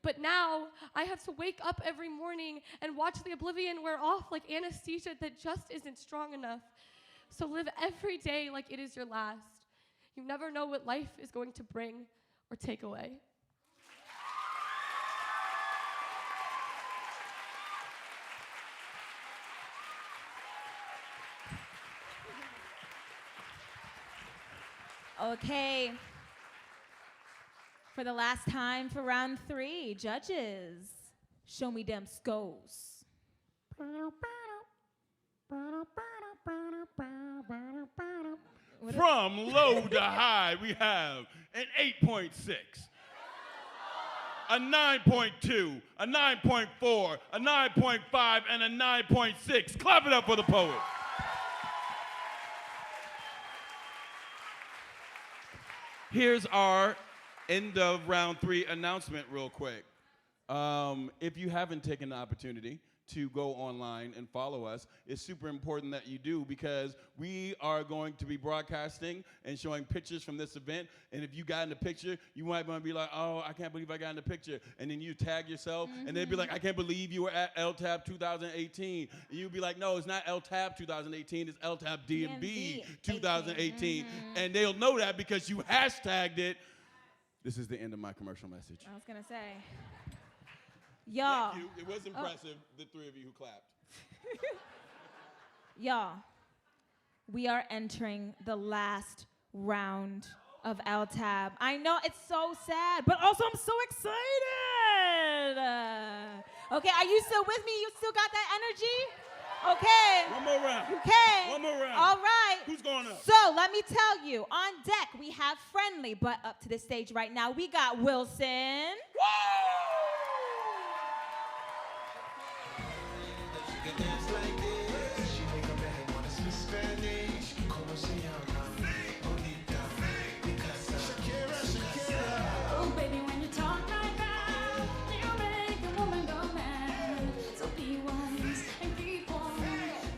But now I have to wake up every morning and watch the oblivion wear off like anesthesia that just isn't strong enough. So live every day like it is your last. You never know what life is going to bring or take away. Okay. For the last time for round 3, judges, show me them scores. From low to high, we have an 8.6, a 9.2, a 9.4, a 9.5, and a 9.6. Clap it up for the poet. Here's our end of round 3 announcement real quick. If you haven't taken the opportunity to go online and follow us, it's super important that you do because we are going to be broadcasting and showing pictures from this event. And if you got in the picture, you might want to be like, oh, I can't believe I got in the picture. And then you tag yourself and they'd be like, I can't believe you were at LTAB 2018. And you'd be like, no, it's not LTAB 2018, it's LTAB-DMV 2018. And they'll know that because you hashtagged it. This is the end of my commercial message. I was going to say. Y'all. Thank you. It was impressive, the 3 of you who clapped. Y'all, we are entering the last round of LTAB. I know it's so sad, but also I'm so excited. Okay, are you still with me? You still got that energy? Okay. One more round. You can. One more round. All right. Who's going up? So let me tell you, on deck we have Friendly, but up to the stage right now we got Wilson. Oh, baby, when you talk like that, you make a woman go mad. So be wise and keep on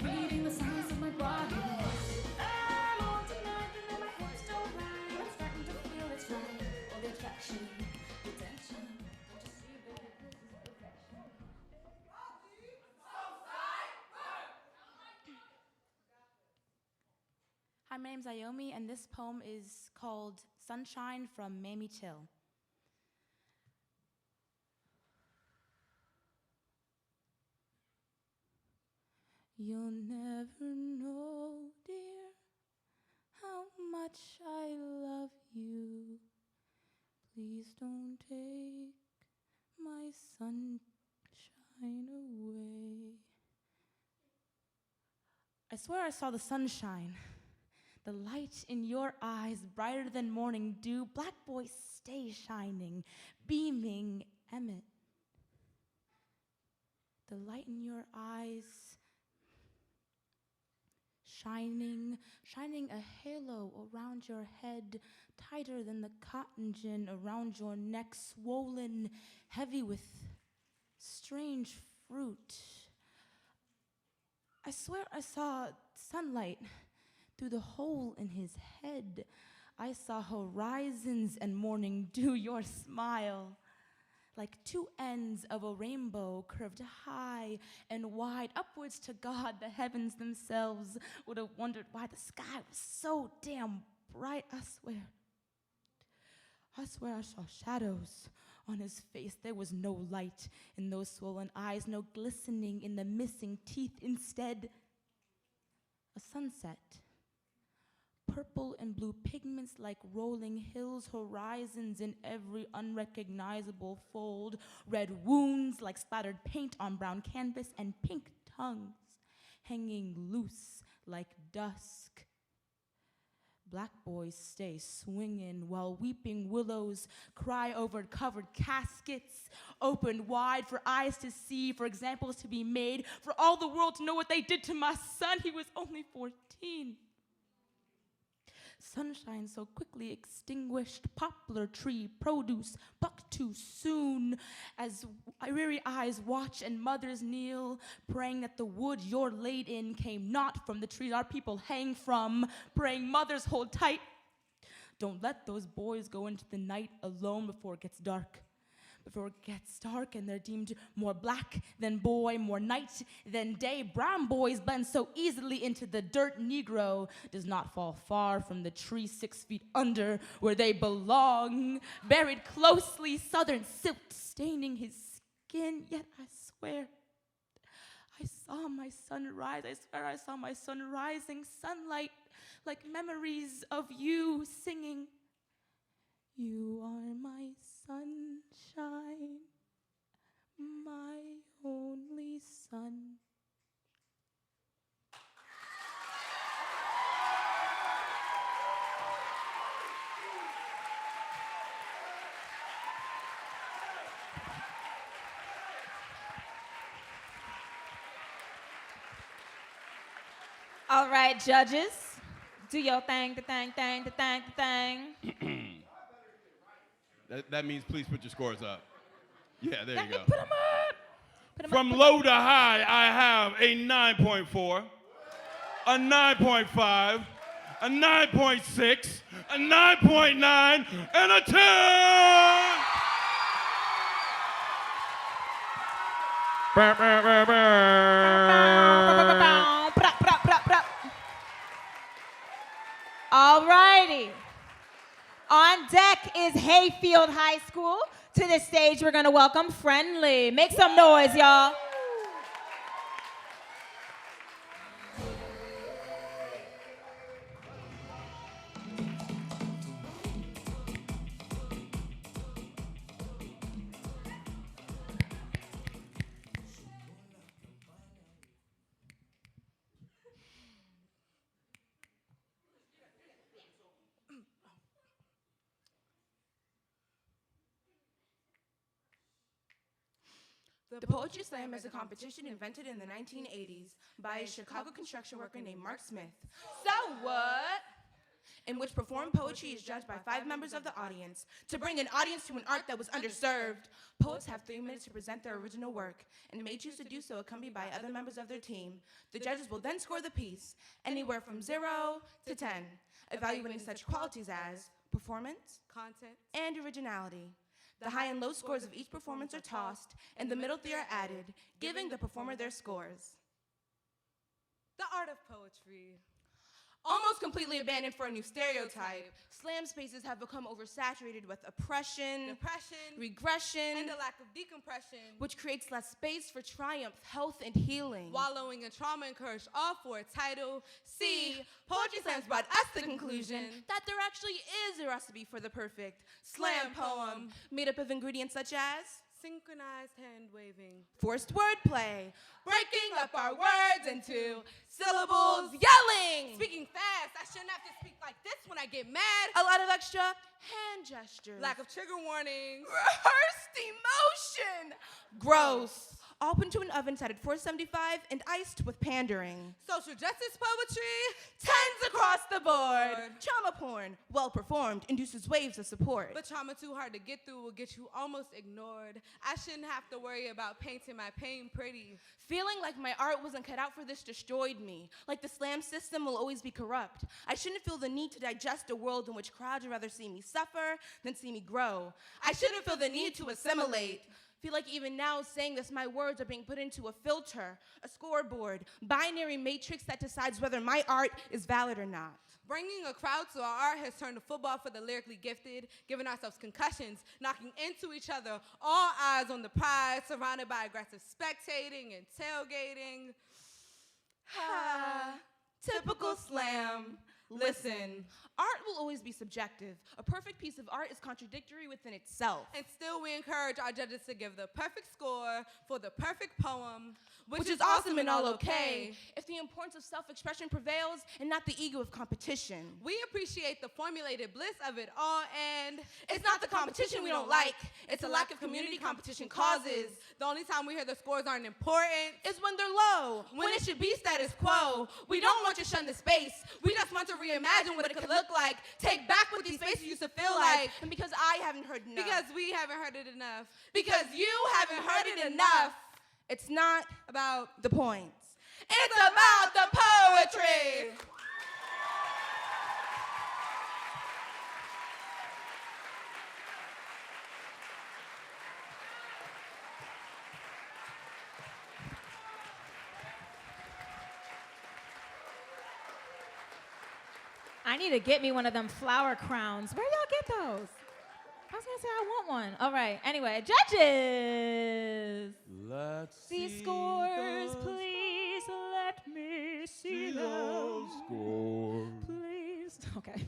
reading the signs of my body. I'm on tonight, and then my hips don't lie. I'm starting to feel it's right. All the attraction, the tension. Don't you see, baby, this is perfection. Hi, my name's Ayomi, and this poem is called Sunshine from Mamie Till. You'll never know, dear, how much I love you. Please don't take my sunshine away. I swear I saw the sunshine. The light in your eyes, brighter than morning dew. Black boy, stay shining, beaming, Emmett. The light in your eyes, shining a halo around your head, tighter than the cotton gin around your neck, swollen, heavy with strange fruit. I swear I saw sunlight through the hole in his head. I saw horizons and morning dew, your smile, like two ends of a rainbow curved high and wide upwards to God. The heavens themselves would have wondered why the sky was so damn bright. I swear I saw shadows on his face. There was no light in those swollen eyes, no glistening in the missing teeth. Instead, a sunset. Purple and blue pigments like rolling hills, horizons in every unrecognizable fold, red wounds like splattered paint on brown canvas, and pink tongues hanging loose like dusk. Black boys stay swinging while weeping willows cry over covered caskets, opened wide for eyes to see, for examples to be made, for all the world to know what they did to my son. He was only 14. Sunshine so quickly extinguished, poplar tree produce plucked too soon, as weary eyes watch and mothers kneel, praying that the wood you're laid in came not from the trees our people hang from, praying mothers hold tight. Don't let those boys go into the night alone before it gets dark. Before it gets dark and they're deemed more black than boy, more night than day. Brown boys blend so easily into the dirt. Negro does not fall far from the tree 6 feet under where they belong. Buried closely, southern silt staining his skin. Yet I swear I saw my sun rise. I swear I saw my sun rising. Sunlight like memories of you singing. You are my sunshine, my only sun. All right, judges, do your thing, the thing. That means please put your scores up. Yeah, there you go. Put them up. From low to high, I have a 9.4, a 9.5, a 9.6, a 9.9, and a 10! All righty. On deck is Hayfield High School. To the stage, we're gonna welcome Friendly. Make some noise, y'all. The Poetry Slam is a competition invented in the 1980s by a Chicago construction worker named Mark Smith. So what? In which performed poetry is judged by 5 members of the audience. To bring an audience to an art that was underserved, poets have 3 minutes to present their original work and may choose to do so accompanied by other members of their team. The judges will then score the piece, anywhere from 0 to 10, evaluating such qualities as performance, content, and originality. The high and low scores of each performance are tossed, and the middle 3 are added, giving the performer their scores. The art of poetry. Almost completely abandoned for a new stereotype, slam spaces have become oversaturated with oppression, depression, regression, and a lack of decompression, which creates less space for triumph, health, and healing. Wallowing in trauma encouraged all for a title. C, Poetry Slams brought us to the conclusion that there actually is a recipe for the perfect slam poem, made up of ingredients such as synchronized hand waving, forced wordplay, breaking up our words into syllables, yelling, speaking fast. I shouldn't have to speak like this when I get mad. A lot of extra hand gestures, lack of trigger warnings, rehearsed emotion, gross. All put into an oven set at 475 and iced with pandering. Social justice poetry, 10s across the board. Trauma porn, well performed, induces waves of support. But trauma too hard to get through will get you almost ignored. I shouldn't have to worry about painting my pain pretty. Feeling like my art wasn't cut out for this destroyed me. Like the slam system will always be corrupt. I shouldn't feel the need to digest a world in which crowds would rather see me suffer than see me grow. I shouldn't feel the need to assimilate. Feel like even now saying this, my words are being put into a filter, a scoreboard, binary matrix that decides whether my art is valid or not. Bringing a crowd to our art has turned to football for the lyrically gifted, giving ourselves concussions, knocking into each other, all eyes on the prize, surrounded by aggressive spectating and tailgating. Typical slam. Listen, art will always be subjective. A perfect piece of art is contradictory within itself. And still we encourage our judges to give the perfect score for the perfect poem, which is awesome and all okay if the importance of self-expression prevails and not the ego of competition. We appreciate the formulated bliss of it all, and it's not the competition we don't like, it's a lack of community competition causes. The only time we hear the scores aren't important is when they're low, when it should be status quo. We don't want to shun the space, we just want to reimagine what it could look like. Take back what these spaces used to feel like. And because I haven't heard enough. Because we haven't heard it enough. Because you haven't heard it enough. It's not about the points. It's about the poetry. I need to get me one of them flower crowns. Where y'all get those? I was gonna say I want one. All right. Anyway, judges. Let's see scores, please. Let me see them. Score. Please. Okay.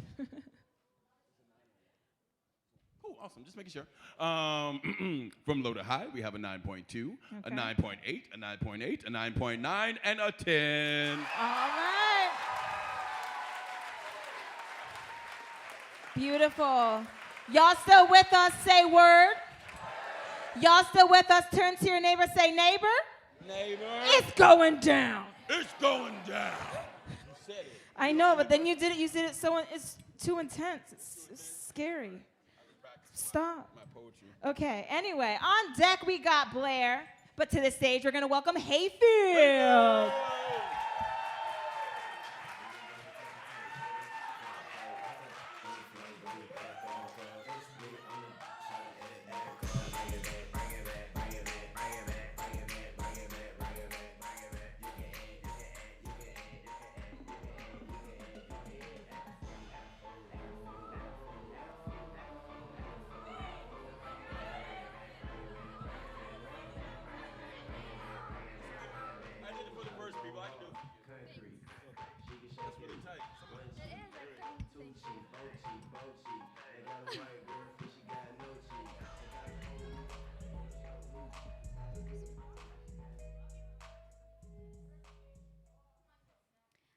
Oh, awesome. Just making sure. From low to high, we have a 9.2, a 9.8, a 9.8, a 9.9, and a 10. All right. Beautiful. Y'all still with us? Say word. Y'all still with us? Turn to your neighbor, say neighbor. Neighbor. It's going down. It's going down. You said it. I know, but then you did it so it's too intense. It's scary. Stop. My poetry. Okay, anyway, on deck we got Blair, but to the stage we're gonna welcome Hayfield.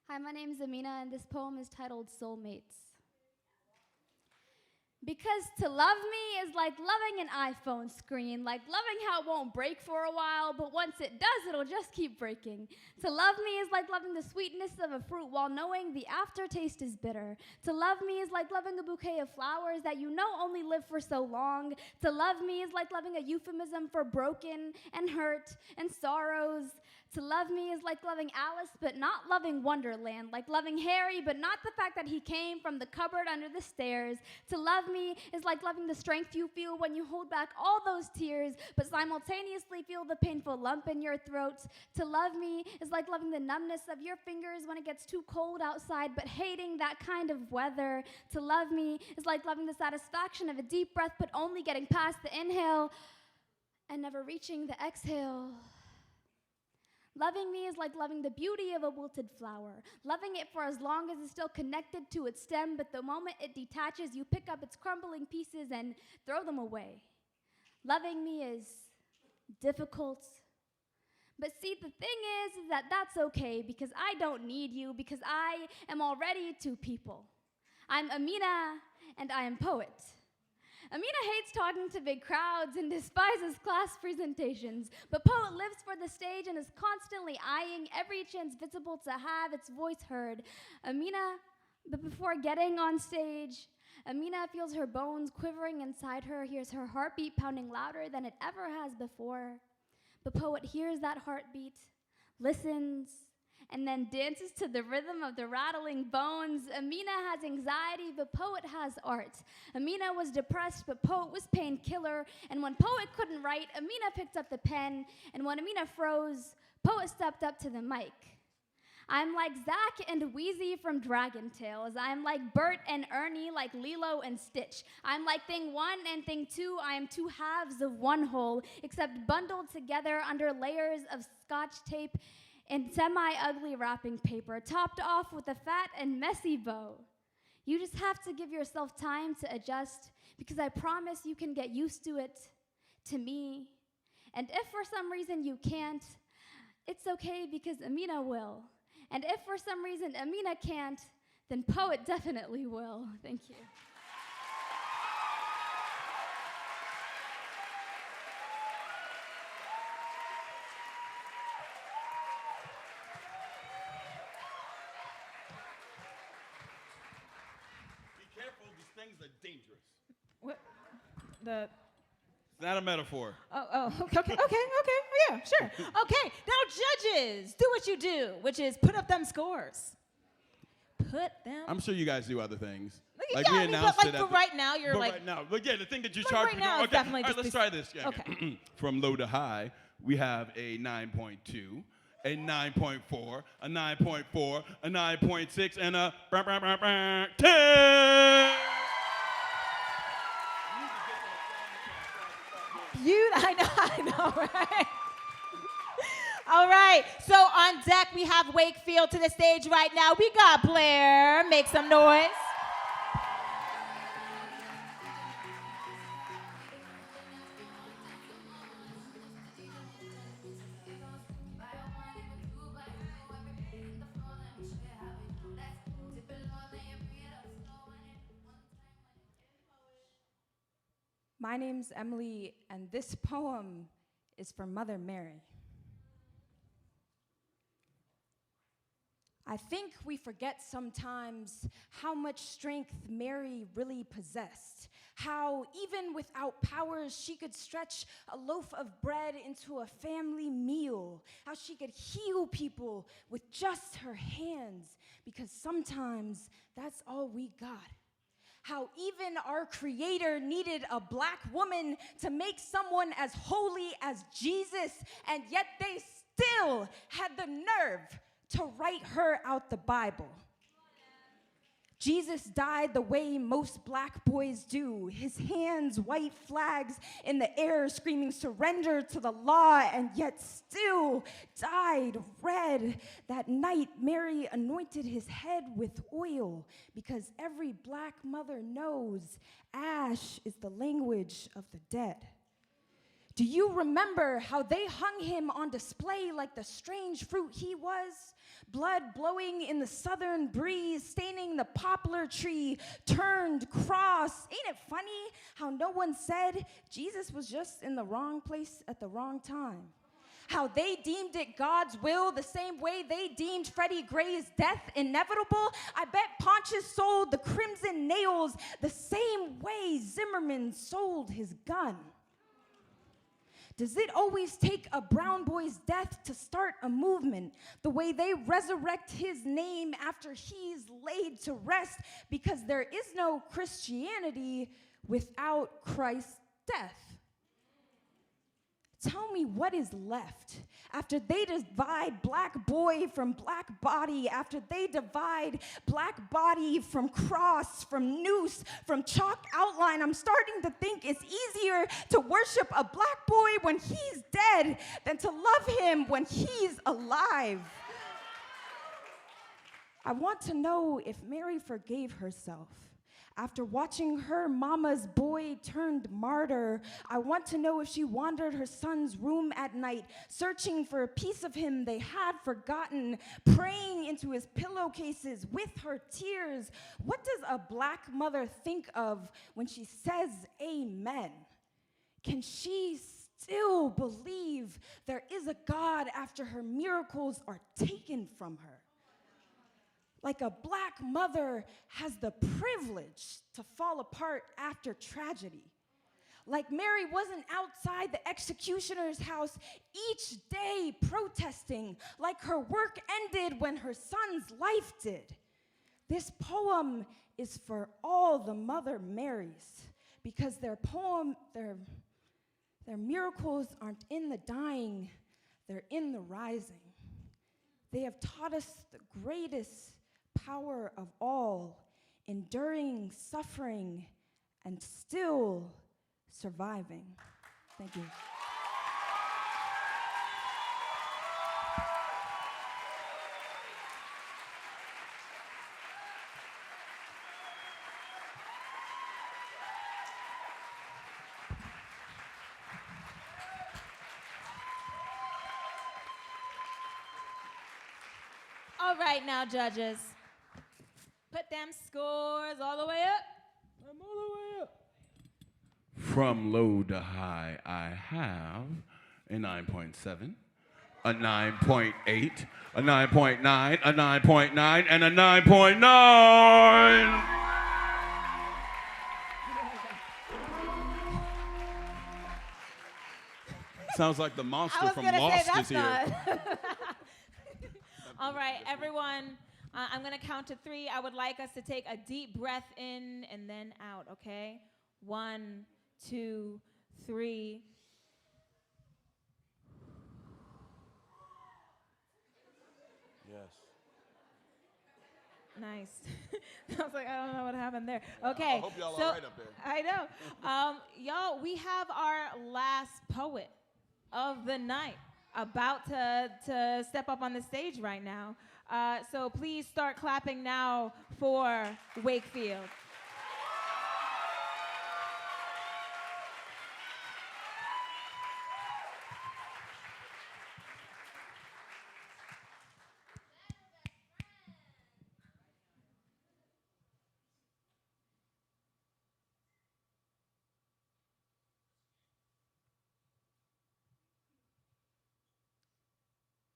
Hi, my name is Amina, and this poem is titled Soulmates. Because to love me is like loving an iPhone screen, like loving how it won't break for a while, but once it does, it'll just keep breaking. To love me is like loving the sweetness of a fruit while knowing the aftertaste is bitter. To love me is like loving a bouquet of flowers that you know only live for so long. To love me is like loving a euphemism for broken and hurt and sorrows. To love me is like loving Alice, but not loving Wonderland. Like loving Harry, but not the fact that he came from the cupboard under the stairs. To love me is like loving the strength you feel when you hold back all those tears, but simultaneously feel the painful lump in your throat. To love me is like loving the numbness of your fingers when it gets too cold outside, but hating that kind of weather. To love me is like loving the satisfaction of a deep breath, but only getting past the inhale and never reaching the exhale. Loving me is like loving the beauty of a wilted flower, loving it for as long as it's still connected to its stem, but the moment it detaches, you pick up its crumbling pieces and throw them away. Loving me is difficult. But see, the thing is that that's okay, because I don't need you, because I am already two people. I'm Amina, and I am poet. Amina hates talking to big crowds and despises class presentations, but Poet lives for the stage and is constantly eyeing every chance visible to have its voice heard. But before getting on stage, Amina feels her bones quivering inside her, hears her heartbeat pounding louder than it ever has before. But Poet hears that heartbeat, listens, and then dances to the rhythm of the rattling bones. Amina has anxiety, but Poet has art. Amina was depressed, but Poet was painkiller. And when Poet couldn't write, Amina picked up the pen. And when Amina froze, Poet stepped up to the mic. I'm like Zack and Wheezy from Dragon Tales. I'm like Bert and Ernie, like Lilo and Stitch. I'm like thing one and thing two. I am two halves of one whole, except bundled together under layers of Scotch tape and semi-ugly wrapping paper, topped off with a fat and messy bow. You just have to give yourself time to adjust, because I promise you can get used to it, to me. And if for some reason you can't, it's okay, because Amina will. And if for some reason Amina can't, then Poet definitely will. Thank you. Careful, these things are dangerous. What? The. It's not a metaphor. Okay, yeah, sure. Okay, now judges, do what you do, which is put up them scores. Put them. I'm sure you guys do other things. Yeah, Like we I mean, announced but it like at for right now, you're but like. right now, but yeah, the thing that you Like charge right me. now is Okay, definitely all right, just let's try this. Yeah, Okay. From low to high, we have a 9.2, a 9.4, a 9.4, a 9.6, and a 10. I know, right? All right, so on deck we have Wakefield to the stage right now. We got Blair, make some noise. My name's Emily, and this poem is for Mother Mary. I think we forget sometimes how much strength Mary really possessed, how even without powers she could stretch a loaf of bread into a family meal, how she could heal people with just her hands, because sometimes that's all we got. How even our Creator needed a black woman to make someone as holy as Jesus, and yet they still had the nerve to write her out the Bible. Jesus died the way most black boys do, his hands white flags in the air screaming surrender to the law, and yet still died red. That night, Mary anointed his head with oil, because every black mother knows ash is the language of the dead. Do you remember how they hung him on display like the strange fruit he was? Blood blowing in the southern breeze, staining the poplar tree, turned cross. Ain't it funny how no one said Jesus was just in the wrong place at the wrong time? How they deemed it God's will the same way they deemed Freddie Gray's death inevitable. I bet Pontius sold the crimson nails the same way Zimmerman sold his gun. Does it always take a brown boy's death to start a movement? The way they resurrect his name after he's laid to rest, because there is no Christianity without Christ's death. Tell me what is left after they divide black boy from black body, after they divide black body from cross, from noose, from chalk outline. I'm starting to think it's easier to worship a black boy when he's dead than to love him when he's alive. I want to know if Mary forgave herself. After watching her mama's boy turned martyr, I want to know if she wandered her son's room at night, searching for a piece of him they had forgotten, praying into his pillowcases with her tears. What does a black mother think of when she says amen? Can she still believe there is a God after her miracles are taken from her? Like a black mother has the privilege to fall apart after tragedy. Like Mary wasn't outside the executioner's house each day protesting, like her work ended when her son's life did. This poem is for all the Mother Marys, because their miracles aren't in the dying, they're in the rising. They have taught us the greatest power of all, enduring suffering and still surviving. Thank you. All right now, judges. Put them scores all the way up. I'm all the way up. From low to high, I have a 9.7, a 9.8, a 9.9, a 9.9, and a 9.9. Sounds like the monster from Lost is here. All right, everyone. I'm going to count to 3. I would like us to take a deep breath in and then out, okay? 1, 2, 3. Yes. Nice. I was like, I don't know what happened there. Okay. I hope y'all so, all right up there. I know. Y'all, we have our last poet of the night about to step up on the stage right now. So please start clapping now for Wakefield.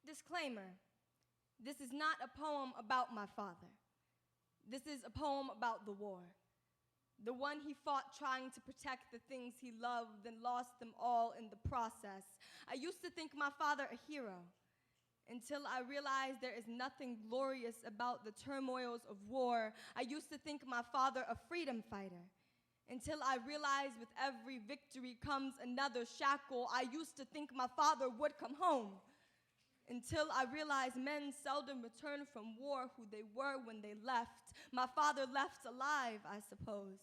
Disclaimer, this is not a poem about my father. This is a poem about the war. The one he fought trying to protect the things he loved and lost them all in the process. I used to think my father a hero until I realized there is nothing glorious about the turmoils of war. I used to think my father a freedom fighter until I realized with every victory comes another shackle. I used to think my father would come home until I realized men seldom return from war who they were when they left. My father left alive, I suppose.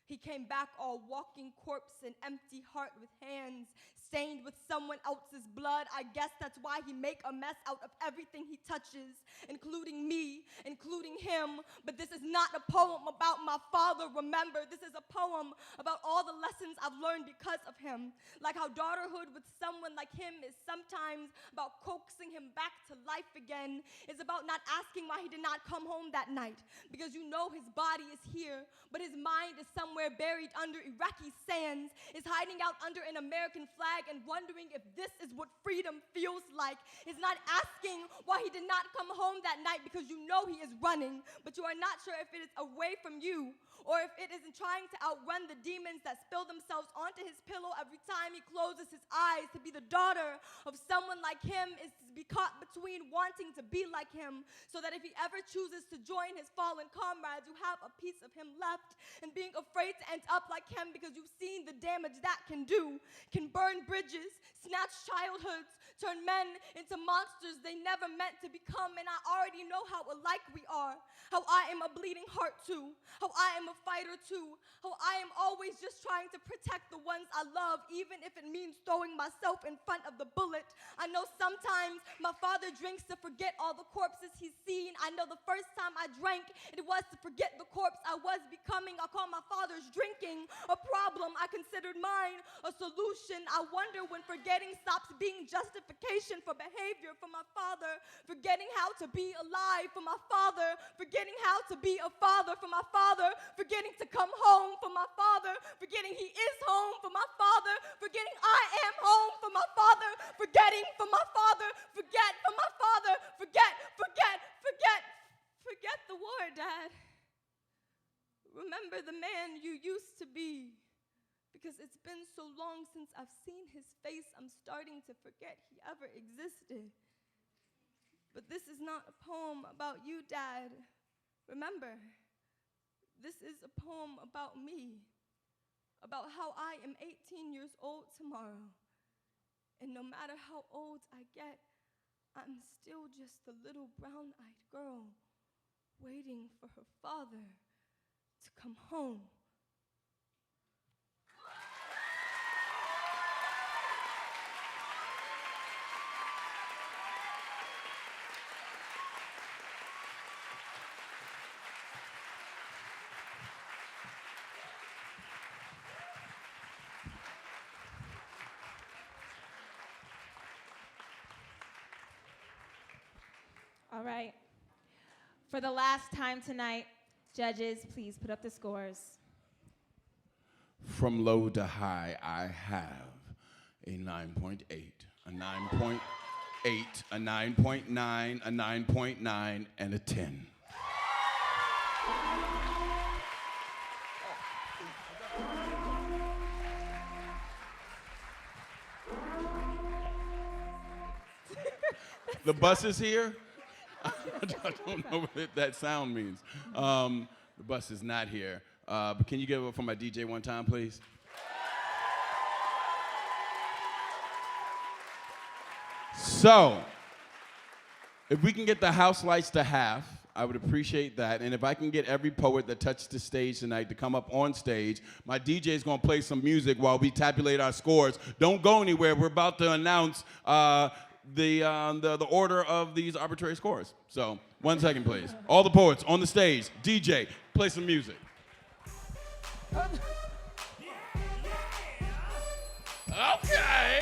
He came back all walking corpse and empty heart with hands stained with someone else's blood. I guess that's why he make a mess out of everything he touches, including me, including him. But this is not a poem about my father, remember. This is a poem about all the lessons I've learned because of him. Like how daughterhood with someone like him is sometimes about coaxing him back to life again. It's about not asking why he did not come home that night, because you know his body is here, but his mind is somewhere buried under Iraqi sands, is hiding out under an American flag and wondering if this is what freedom feels like. Is not asking why he did not come home that night, because you know he is running, but you are not sure if it is away from you or if it isn't trying to outrun the demons that spill themselves onto his pillow every time he closes his eyes. To be the daughter of someone like him is to be caught between wanting to be like him, so that if he ever chooses to join his fallen comrades, you have a piece of him left, and being afraid to end up like him because you've seen the damage that can do, can burn bridges, snatch childhoods, turn men into monsters they never meant to become. And I already know how alike we are, how I am a bleeding heart too, how I am a fighter too, how I am always just trying to protect the ones I love, even if it means throwing myself in front of the bullet. I know sometimes my father drinks to forget all the corpses he's seen. I know the first time I drank, it was to forget the corpse I was becoming. I call my father's drinking a problem. I considered mine a solution. I wonder when forgetting stops being justification for behavior for my father, forgetting how to be alive for my father, forgetting how to be a father for my father, forgetting to come home for my father, forgetting he is home for my father, forgetting I am home for my father, forgetting for my father, forget for my father, forget the war, Dad. Remember the man you used to be, because it's been so long since I've seen his face, I'm starting to forget he ever existed. But this is not a poem about you, Dad. Remember, this is a poem about me, about how I am 18 years old tomorrow. And no matter how old I get, I'm still just a little brown-eyed girl waiting for her father to come home. All right. For the last time tonight, judges, please put up the scores. From low to high, I have a 9.8, a 9.8, a 9.9, a 9.9, and a 10. The bus is here. I don't know what that sound means. The bus is not here. But can you give it up for my DJ one time, please? So, if we can get the house lights to half, I would appreciate that. And if I can get every poet that touched the stage tonight to come up on stage, my DJ is going to play some music while we tabulate our scores. Don't go anywhere. We're about to announce the order of these arbitrary scores. So, 1 second, please. All the poets on the stage. DJ, play some music. Okay.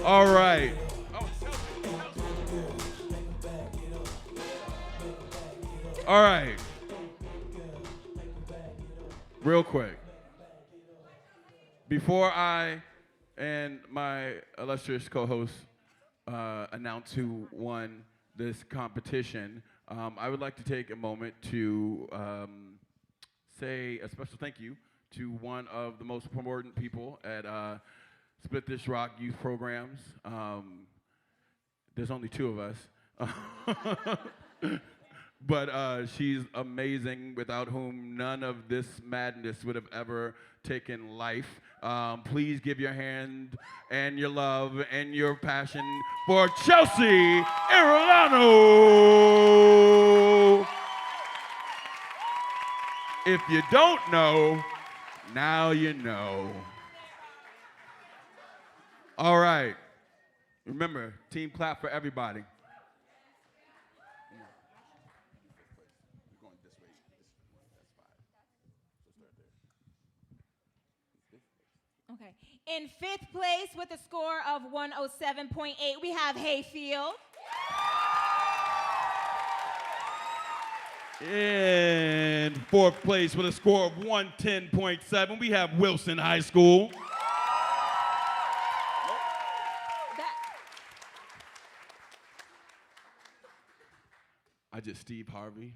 All right. All right. Real quick. Before I and my illustrious co-host announce who won this competition, I would like to take a moment to say a special thank you to one of the most important people at Split This Rock youth programs. There's only 2 of us. But she's amazing, without whom none of this madness would have ever taken life. Please give your hand and your love and your passion for Chelsea Irolano. If you don't know, now you know. All right. Remember, team clap for everybody. Okay. In 5th place with a score of 107.8, we have Hayfield. In 4th place with a score of 110.7, we have Wilson High School. I just Steve Harvey.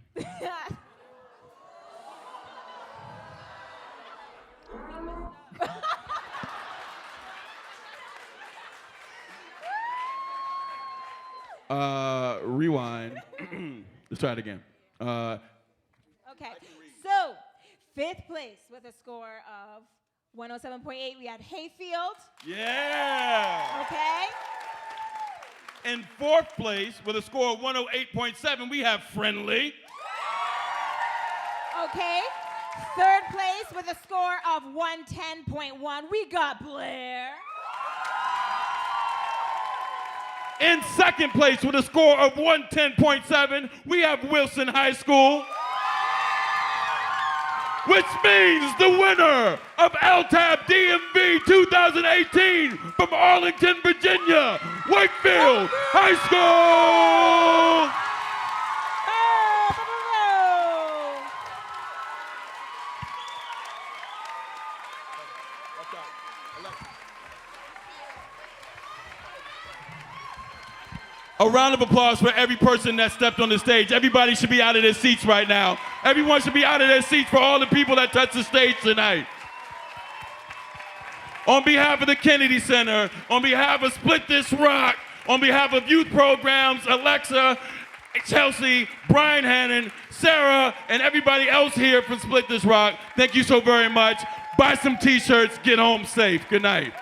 Rewind. Let's try it again. Okay, so 5th place with a score of 107.8, we had Hayfield. Yeah. Okay. In 4th place with a score of 108.7, we have Friendly. Okay. 3rd place with a score of 110.1, we got Blair. In 2nd place with a score of 110.7, we have Wilson High School. Which means the winner of LTAB-DMV 2018 from Arlington, Virginia, Wakefield High School. A round of applause for every person that stepped on the stage. Everybody should be out of their seats right now. Everyone should be out of their seats for all the people that touched the stage tonight. On behalf of the Kennedy Center, on behalf of Split This Rock, on behalf of youth programs, Alexa, Chelsea, Brian Hannon, Sarah, and everybody else here from Split This Rock, thank you so very much. Buy some t-shirts, get home safe. Good night.